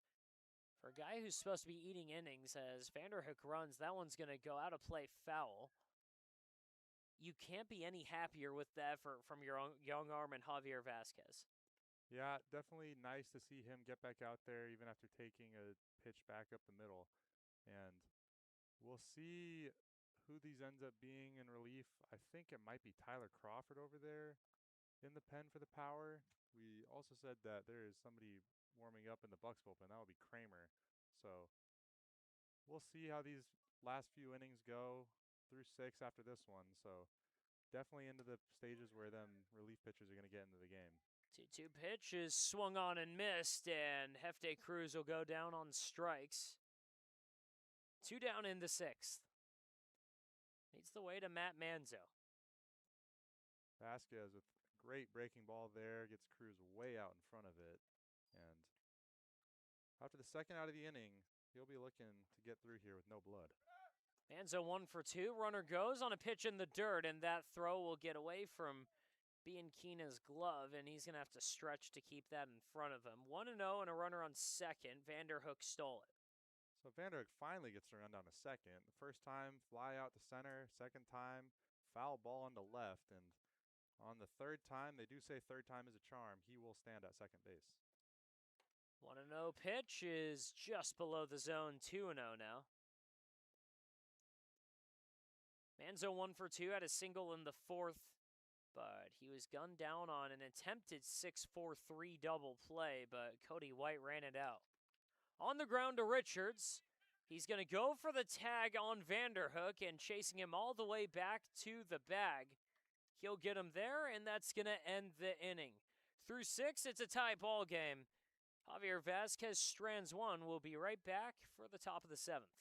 for a guy who's supposed to be eating innings, as Vanderhook runs, that one's going to go out of play foul. You can't be any happier with the effort from your young arm and Javier Vasquez. Yeah, definitely nice to see him get back out there even after taking a pitch back up the middle. And we'll see who these ends up being in relief. I think it might be Tyler Crawford over there in the pen for the Power. We also said that there is somebody warming up in the Bucs bullpen. That would be Kramer. So we'll see how these last few innings go through 6 after this one. So definitely into the stages where them relief pitchers are going to get into the game. 2-2 pitch is swung on and missed, and Hefty Cruz will go down on strikes. 2 down in the 6th. Leads the way to Matt Manzo. Vasquez with a great breaking ball there, gets Cruz way out in front of it. And after the second out of the inning, he'll be looking to get through here with no blood. Manzo 1 for 2. Runner goes on a pitch in the dirt, and that throw will get away from Bianchina's glove, and he's going to have to stretch to keep that in front of him. 1-0 and a runner on second. Vanderhook stole it. So Vanderhook finally gets to run down to second. The first time, fly out to center. Second time, foul ball into left. And on the third time, they do say third time is a charm, he will stand at second base. 1-0 pitch is just below the zone. 2-0 now. Manzo 1 for 2, had a single in the 4th, but he was gunned down on an attempted 6-4-3 double play, but Cody White ran it out. On the ground to Richards. He's going to go for the tag on Vanderhook and chasing him all the way back to the bag. He'll get him there, and that's going to end the inning. Through 6, it's a tie ball game. Javier Vasquez strands 1. We'll be right back for the top of the 7th.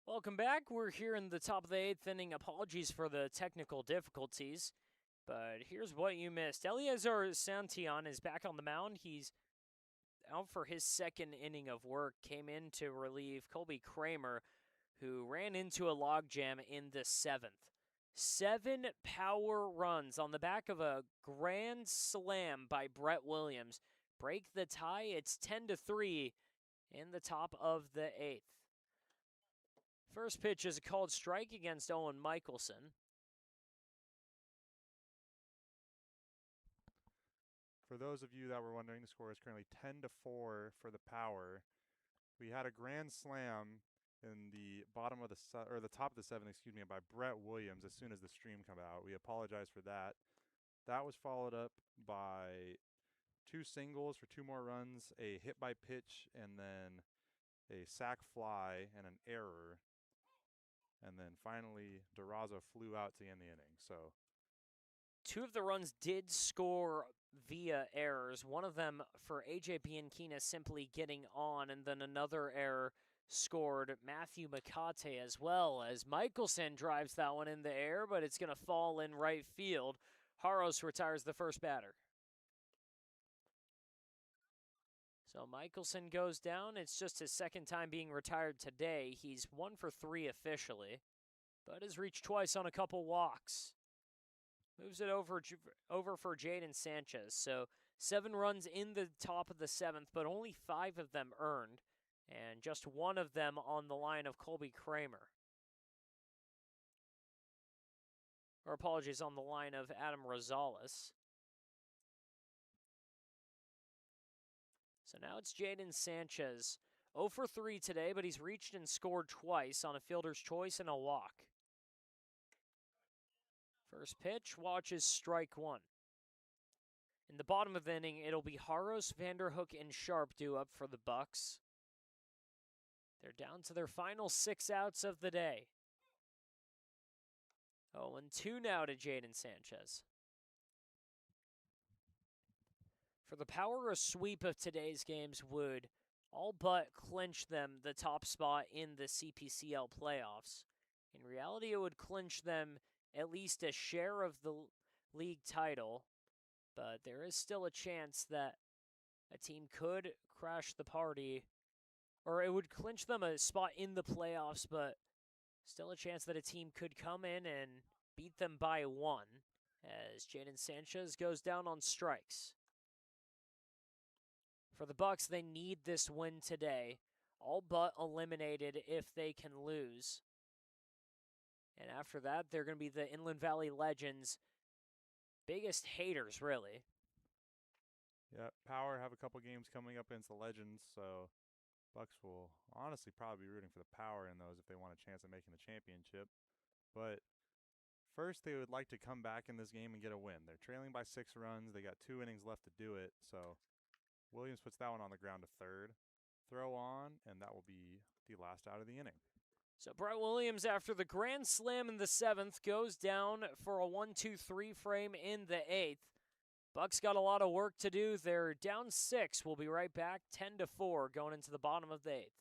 Welcome back. We're here in the top of the 8th inning. Apologies for the technical difficulties, but here's what you missed. Eliezer Santillan is back on the mound. He's out for his second inning of work, came in to relieve Colby Kramer, who ran into a logjam in the 7th. 7 power runs on the back of a grand slam by Brett Williams break the tie. It's 10-3 in the top of the 8th. First pitch is a called strike against Owen Michelson. For those of you that were wondering, the score is currently 10-4 for the Power. We had a grand slam in the bottom of the top of the 7th, by Brett Williams as soon as the stream came out. We apologize for that. That was followed up by 2 singles for 2 more runs, a hit by pitch, and then a sac fly and an error. And then finally, Durazo flew out to end the inning. So 2 of the runs did score via errors. One of them for AJ Bianchina simply getting on, and then another error scored Matthew McCate as well, as Michelson drives that one in the air, but it's going to fall in right field. Haros retires the first batter. So Michelson goes down. It's just his second time being retired today. He's 1 for 3 officially, but has reached twice on a couple walks. Moves it over for Jaden Sanchez. So 7 runs in the top of the 7th, but only 5 of them earned, and just 1 of them on the line of Colby Kramer. Or apologies, on the line of Adam Rosales. So now it's Jaden Sanchez. 0 for 3 today, but he's reached and scored twice on a fielder's choice and a walk. First pitch, watches strike 1. In the bottom of the inning, it'll be Haros, Vanderhook, and Sharp due up for the Bucs. They're down to their final 6 outs of the day. 0-2 now to Jaden Sanchez. For the Power, a sweep of today's games would all but clinch them the top spot in the CPCL playoffs. In reality, it would clinch them at least a share of the league title, but there is still a chance that a team could crash the party, or it would clinch them a spot in the playoffs, but still a chance that a team could come in and beat them by 1, as Jaden Sanchez goes down on strikes. For the Bucs, they need this win today, all but eliminated if they can lose. And after that, they're going to be the Inland Valley Legends' biggest haters, really. yeah, Power have a couple games coming up against the Legends, so Bucs will honestly probably be rooting for the Power in those if they want a chance at making the championship. But first, they would like to come back in this game and get a win. They're trailing by 6 runs. They got 2 innings left to do it, so Williams puts that one on the ground to third. Throw on, and that will be the last out of the inning. So Brett Williams, after the grand slam in the 7th, goes down for a 1-2-3 frame in the 8th. Bucs got a lot of work to do. They're down 6. We'll be right back, 10-4, going into the bottom of the 8th.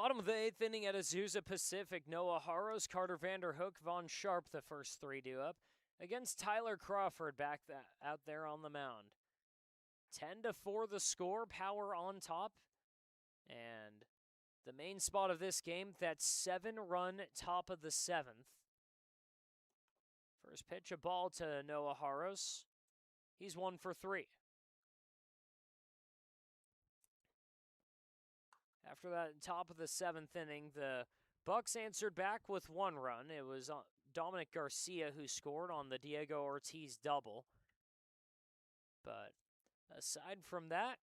Bottom of the 8th inning at Azusa Pacific, Noah Harros, Carter Vanderhook, Von Sharp, the first three due up, against Tyler Crawford back out there on the mound. 10-4 the score, Power on top, and the main spot of this game, that 7-run top of the 7th. First pitch, a ball to Noah Harros. He's 1 for 3. After that top of the 7th inning, the Bucs answered back with 1 run. It was Dominic Garcia who scored on the Diego Ortiz double. But aside from that,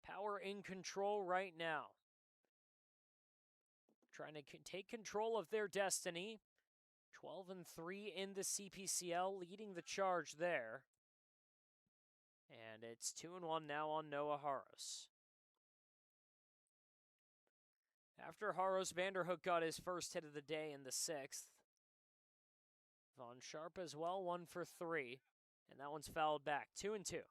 Power in control right now. Trying to take control of their destiny. 12-3 in the CPCL, leading the charge there. And it's 2-1 now on Noah Harros. After Harros, Vanderhook got his first hit of the day in the 6th. Von Sharp as well, 1 for 3. And that one's fouled back, 2-2.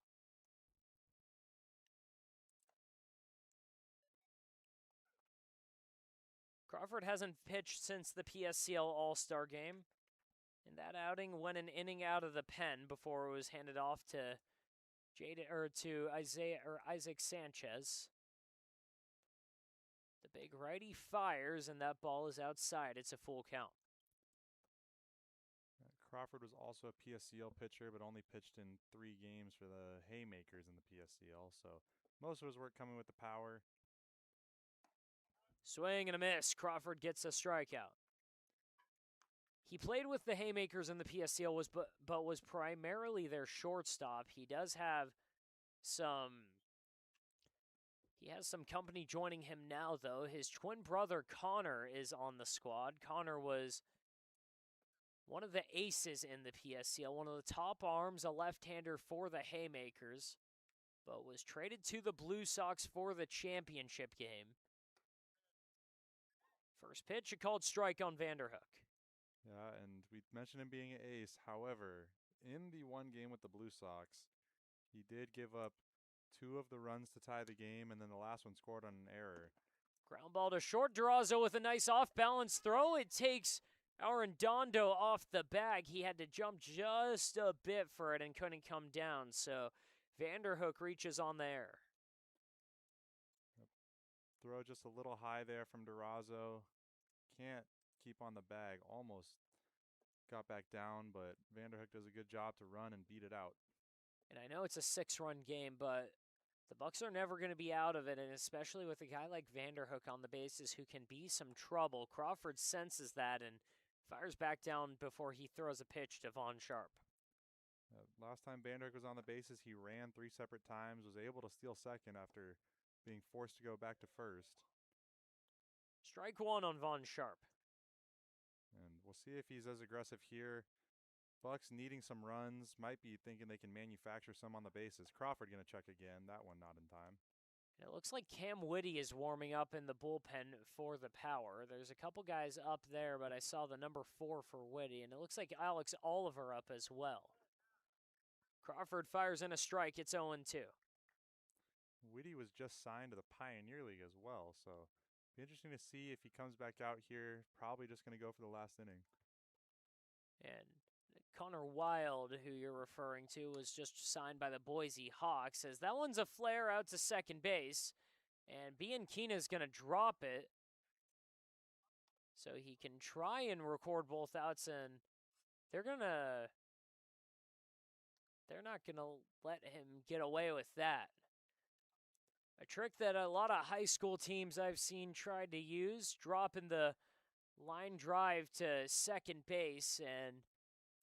Crawford hasn't pitched since the PSCL All-Star game. In that outing, went an inning out of the pen before it was handed off to Isaac Sanchez. The big righty fires, and that ball is outside. It's a full count. Crawford was also a PSCL pitcher, but only pitched in 3 games for the Haymakers in the PSCL, so most of his work coming with the Power. Swing and a miss. Crawford gets a strikeout. He played with the Haymakers in the PSCL, but was primarily their shortstop. He does have some company joining him now, though. His twin brother, Connor, is on the squad. Connor was one of the aces in the PSCL, one of the top arms, a left-hander for the Haymakers, but was traded to the Blue Sox for the championship game. First pitch, a called strike on Vanderhook. Yeah, and we mentioned him being an ace. However, in the one game with the Blue Sox, he did give up 2 of the runs to tie the game, and then the last one scored on an error. Ground ball to short. Durazo with a nice off-balance throw. It takes Arredondo off the bag. He had to jump just a bit for it and couldn't come down, so Vanderhook reaches on the air. Throw just a little high there from Durazo. Can't keep on the bag. Almost got back down, but Vanderhook does a good job to run and beat it out. And I know it's a 6-run game, but the Bucs are never going to be out of it, and especially with a guy like Vanderhook on the bases who can be some trouble. Crawford senses that and fires back down before he throws a pitch to Von Sharp. Last time Vanderhook was on the bases, he ran 3 separate times, was able to steal second after being forced to go back to first. Strike 1 on Von Sharp. And we'll see if he's as aggressive here. Bucs needing some runs, might be thinking they can manufacture some on the bases. Crawford going to check again, that one not in time. It looks like Cam Whitty is warming up in the bullpen for the Power. There's a couple guys up there, but I saw the number 4 for Whitty, and it looks like Alex Oliver up as well. Crawford fires in a strike. It's 0-2. Whitty was just signed to the Pioneer League as well, so be interesting to see if he comes back out here. Probably just going to go for the last inning. And Connor Wild, who you're referring to, was just signed by the Boise Hawks, as that one's a flare out to second base, and Bianchina's going to drop it so he can try and record both outs, and they're not going to let him get away with that. A trick that a lot of high school teams I've seen tried to use, dropping the line drive to second base, and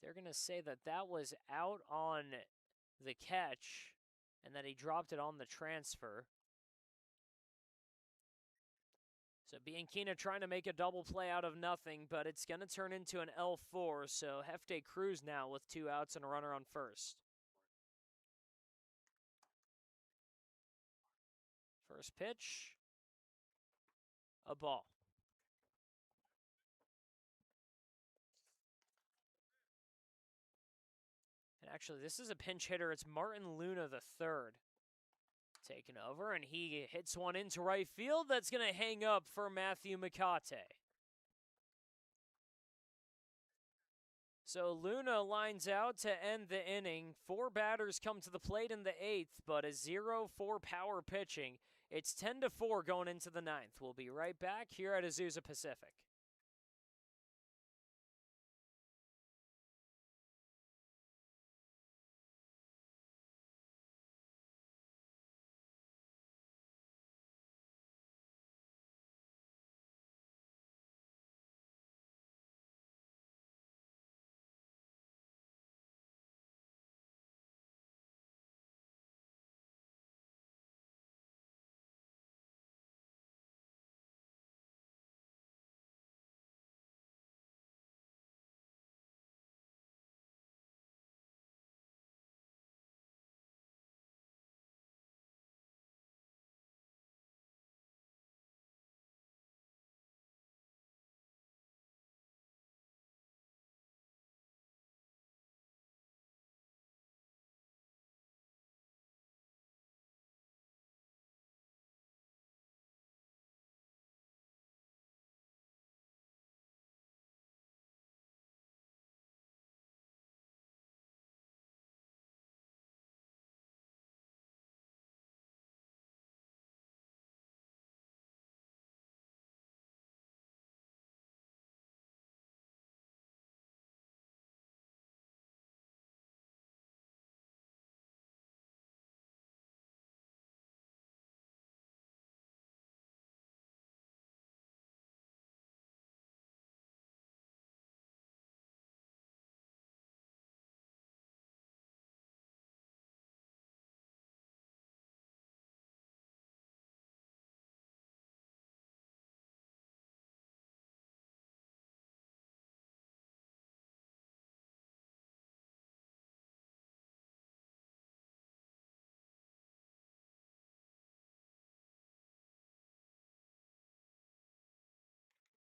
they're going to say that that was out on the catch and that he dropped it on the transfer. So Bianchina trying to make a double play out of nothing, but it's going to turn into an L4, so Hefte Cruz now with 2 outs and a runner on first. First pitch, a ball. And actually, this is a pinch hitter. It's Martin Luna the third. taking over, and he hits one into right field. That's going to hang up for Matthew McCate. So Luna lines out to end the inning. 4 batters come to the plate in the 8th, but a 0-4 power pitching. It's 10-4 going into the 9th. We'll be right back here at Azusa Pacific.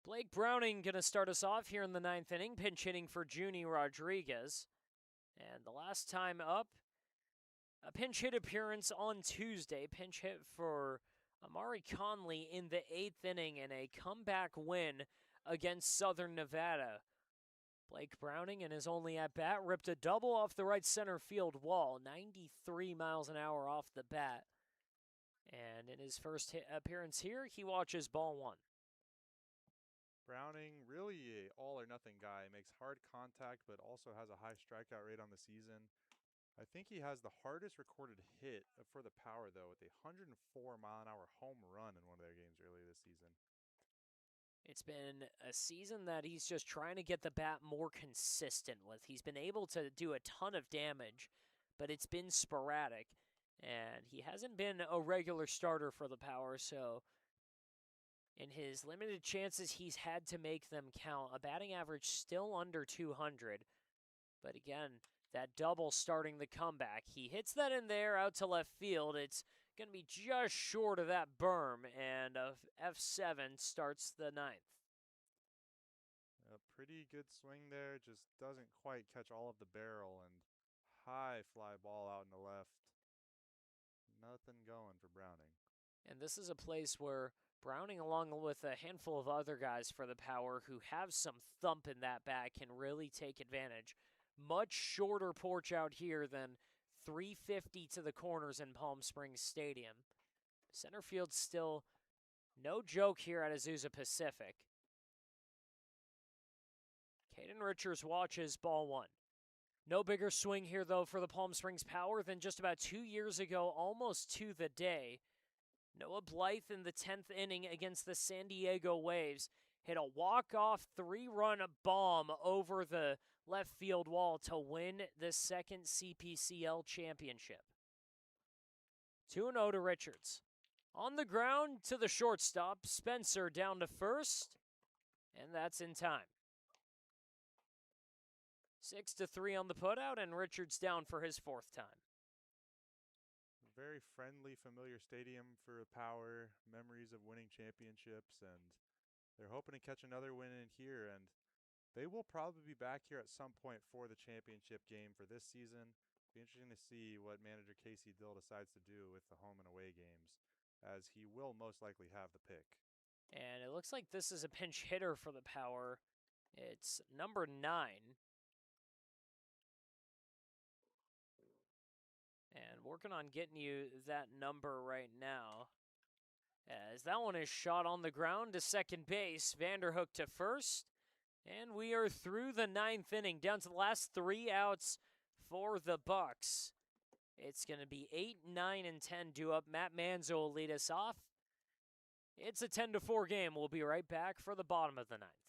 Blake Browning going to start us off here in the 9th inning, pinch hitting for Junie Rodriguez. And the last time up, a pinch hit appearance on Tuesday, pinch hit for Amari Conley in the 8th inning in a comeback win against Southern Nevada. Blake Browning in his only at-bat ripped a double off the right center field wall, 93 miles an hour off the bat. And in his first appearance here, he watches ball 1. Browning, really a all or nothing guy. Makes hard contact, but also has a high strikeout rate on the season. I think he has the hardest recorded hit for the Power, though, with a 104-mile-an-hour home run in one of their games earlier this season. It's been a season that he's just trying to get the bat more consistent with. He's been able to do a ton of damage, but it's been sporadic. And he hasn't been a regular starter for the Power, so in his limited chances, he's had to make them count. A batting average still under 200. But again, that double starting the comeback. He hits that in there out to left field. It's going to be just short of that berm, and a F7 starts the 9th. A pretty good swing there, just doesn't quite catch all of the barrel, and high fly ball out in the left. Nothing going for Browning. And this is a place where Browning, along with a handful of other guys for the Power who have some thump in that bat, can really take advantage. Much shorter porch out here than 350 to the corners in Palm Springs Stadium. Center field's still no joke here at Azusa Pacific. Caden Richards watches ball 1. No bigger swing here, though, for the Palm Springs Power than just about 2 years ago, almost to the day. Noah Blythe in the 10th inning against the San Diego Waves hit a walk-off 3-run bomb over the left field wall to win the second CPCL championship. 2-0 to Richards. On the ground to the shortstop, Spencer down to first, and that's in time. 6-3 on the putout, and Richards down for his 4th time. Very friendly, familiar stadium for Power. Memories of winning championships, and they're hoping to catch another win in here, and they will probably be back here at some point for the championship game for this season. Be interesting to see what manager Casey Dill decides to do with the home and away games, as he will most likely have the pick. And it looks like this is a pinch hitter for the Power. It's number 9. And working on getting you that number right now. As that one is shot on the ground to second base. Vanderhook to first. And we are through the 9th inning, down to the last 3 outs for the Bucs. It's going to be 8, 9, and 10 due up. Matt Manzo will lead us off. It's a 10-4 game. We'll be right back for the bottom of the 9th.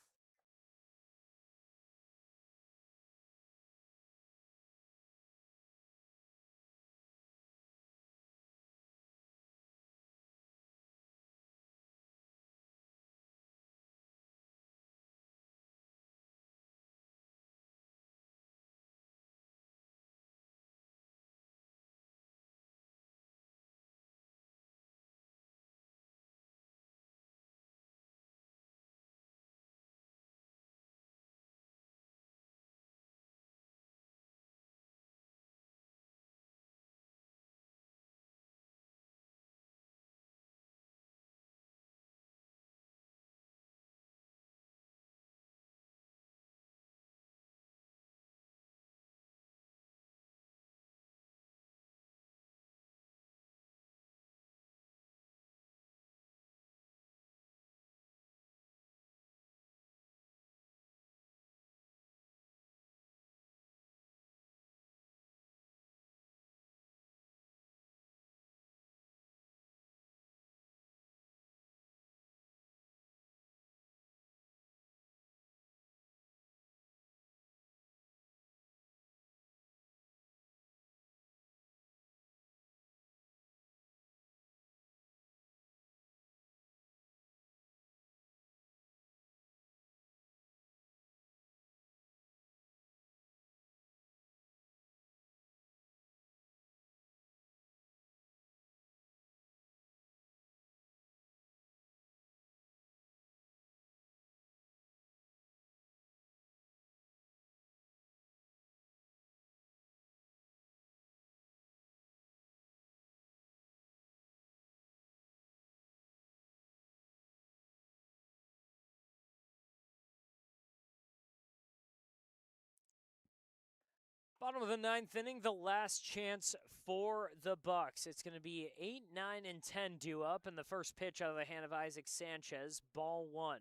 Bottom of the 9th inning, the last chance for the Bucs. It's going to be 8, 9, and 10 due up, and the first pitch out of the hand of Isaac Sanchez, ball 1.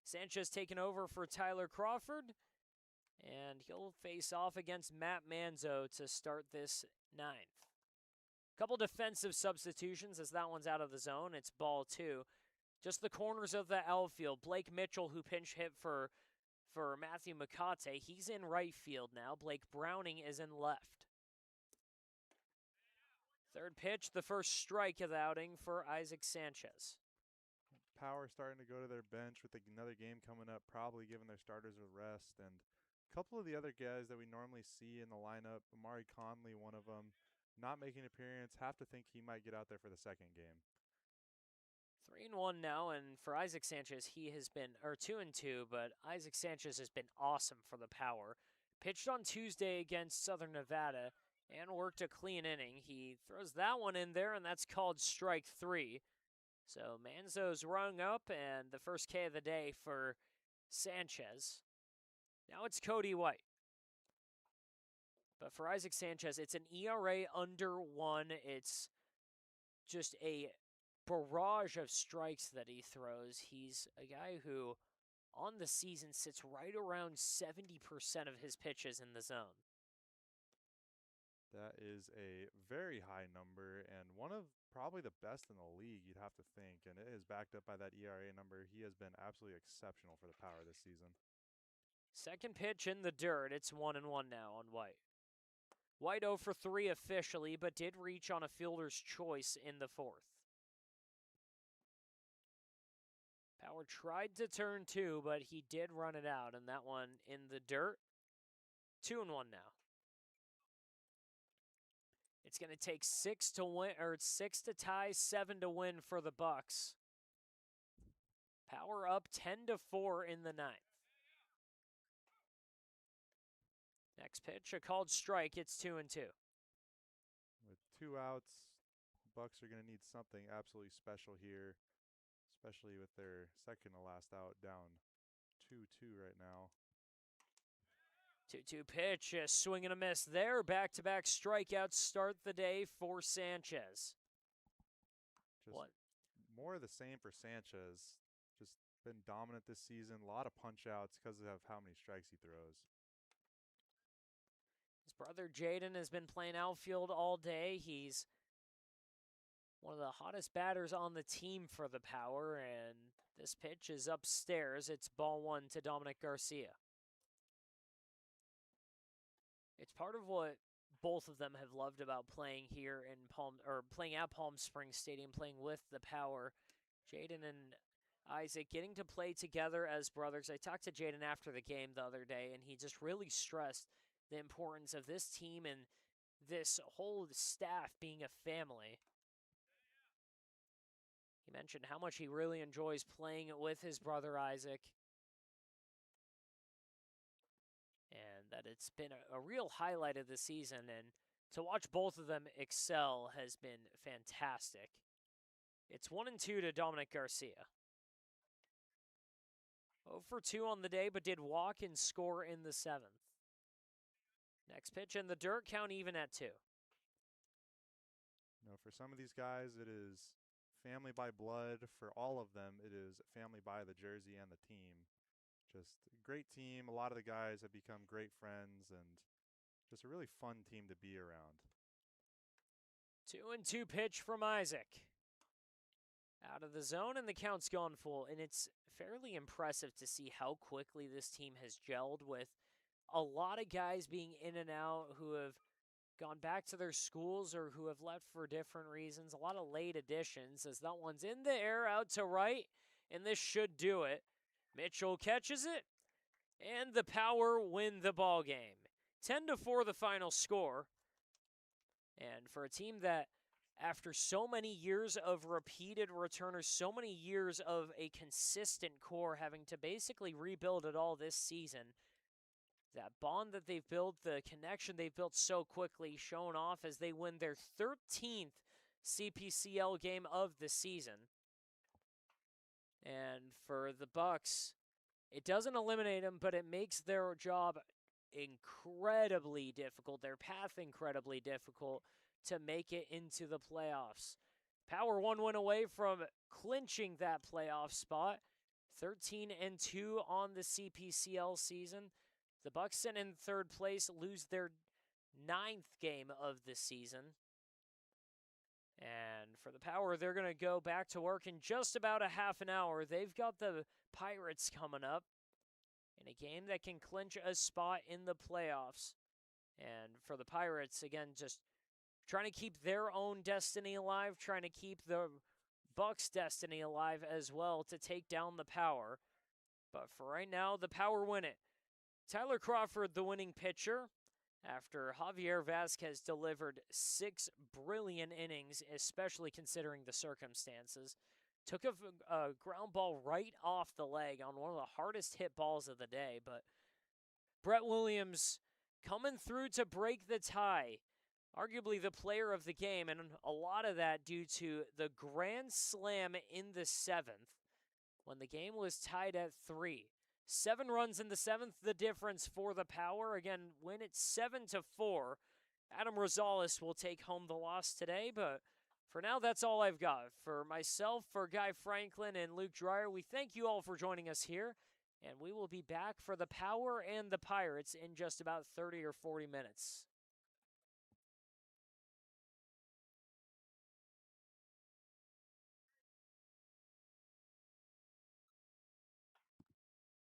Sanchez taking over for Tyler Crawford, and he'll face off against Matt Manzo to start this 9th. Couple defensive substitutions as that one's out of the zone. It's ball 2. Just the corners of the outfield. Blake Mitchell, who pinch hit for Matthew McCate. He's in right field now. Blake Browning is in left. Third pitch, the first strike of the outing for Isaac Sanchez. Power starting to go to their bench with another game coming up, probably giving their starters a rest. And a couple of the other guys that we normally see in the lineup, Amari Conley, one of them, not making an appearance. Have to think he might get out there for the second game. 3-1 now, and for Isaac Sanchez, he has been, or 2-2, but Isaac Sanchez has been awesome for the Power. Pitched on Tuesday against Southern Nevada and worked a clean inning. He throws that one in there, and that's called strike 3. So Manzo's rung up, and the first K of the day for Sanchez. Now it's Cody White. But for Isaac Sanchez, it's an ERA under 1. It's just a barrage of strikes that he throws. He's a guy who, on the season, sits right around 70% of his pitches in the zone. That is a very high number and one of probably the best in the league, you'd have to think. And it is backed up by that ERA number. He has been absolutely exceptional for the Power this season. Second pitch in the dirt. It's 1-1 now on White. White 0 for 3 officially, but did reach on a fielder's choice in the 4th. Power tried to turn 2, but he did run it out, and that one in the dirt. 2-1 now. It's going to take 6 to win, or it's 6 to tie, 7 to win for the Bucs. Power up 10-4 in the 9th. Next pitch, a called strike. It's 2-2. 2 outs. Bucs are going to need something absolutely special here, especially with their second to last out down 2-2 right now. 2-2 pitch, a swing and a miss there. Back-to-back strikeouts start the day for Sanchez. Just more of the same for Sanchez. Just been dominant this season. A lot of punch-outs because of how many strikes he throws. His brother Jaden has been playing outfield all day. He's one of the hottest batters on the team for the Power, and this pitch is upstairs. It's ball one to Dominic Garcia. It's part of what both of them have loved about playing here in playing at Palm Springs Stadium, playing with the Power. Jaden and Isaac getting to play together as brothers. I talked to Jaden after the game the other day, and he just really stressed the importance of this team and this whole staff being a family. He mentioned how much he really enjoys playing with his brother Isaac, and that it's been a real highlight of the season, and to watch both of them excel has been fantastic. It's 1-2 to Dominic Garcia. 0 for 2 on the day, but did walk and score in the 7th. Next pitch in the dirt, count even at 2. For some of these guys, it is family by blood. For all of them, it is family by the jersey and the team. Just a great team. A lot of the guys have become great friends, and just a really fun team to be around. 2-2 pitch from Isaac. Out of the zone, and the count's gone full. And it's fairly impressive to see how quickly this team has gelled, with a lot of guys being in and out who have gone back to their schools or who have left for different reasons. A lot of late additions, as that one's in the air out to right, and this should do it. Mitchell catches it, and the Power win the ball game. 10-4 the final score. And for a team that, after so many years of repeated returners, so many years of a consistent core, having to basically rebuild it all this season, that bond that they've built, the connection they've built so quickly, shown off as they win their 13th CPCL game of the season. And for the Bucs, it doesn't eliminate them, but it makes their job incredibly difficult, their path incredibly difficult to make it into the playoffs. Power one win away from clinching that playoff spot. 13-2 on the CPCL season. The Bucs sit in third place, lose their 9th game of the season. And for the Power, they're going to go back to work in just about a half an hour. They've got the Pirates coming up in a game that can clinch a spot in the playoffs. And for the Pirates, again, just trying to keep their own destiny alive, trying to keep the Bucs' destiny alive as well to take down the Power. But for right now, the Power win it. Tyler Crawford, the winning pitcher, after Javier Vasquez delivered 6 brilliant innings, especially considering the circumstances. Took a ground ball right off the leg on one of the hardest hit balls of the day, but Brett Williams coming through to break the tie. Arguably the player of the game, and a lot of that due to the grand slam in the 7th when the game was tied at 3. 7 runs in the 7th, the difference for the Power. Again, win it 7-4. Adam Rosales will take home the loss today, but for now, that's all I've got. For myself, for Guy Franklin and Luke Dreyer, we thank you all for joining us here, and we will be back for the Power and the Pirates in just about 30 or 40 minutes.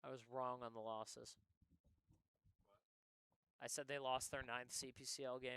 I was wrong on the losses. I said they lost their 9th CPCL game.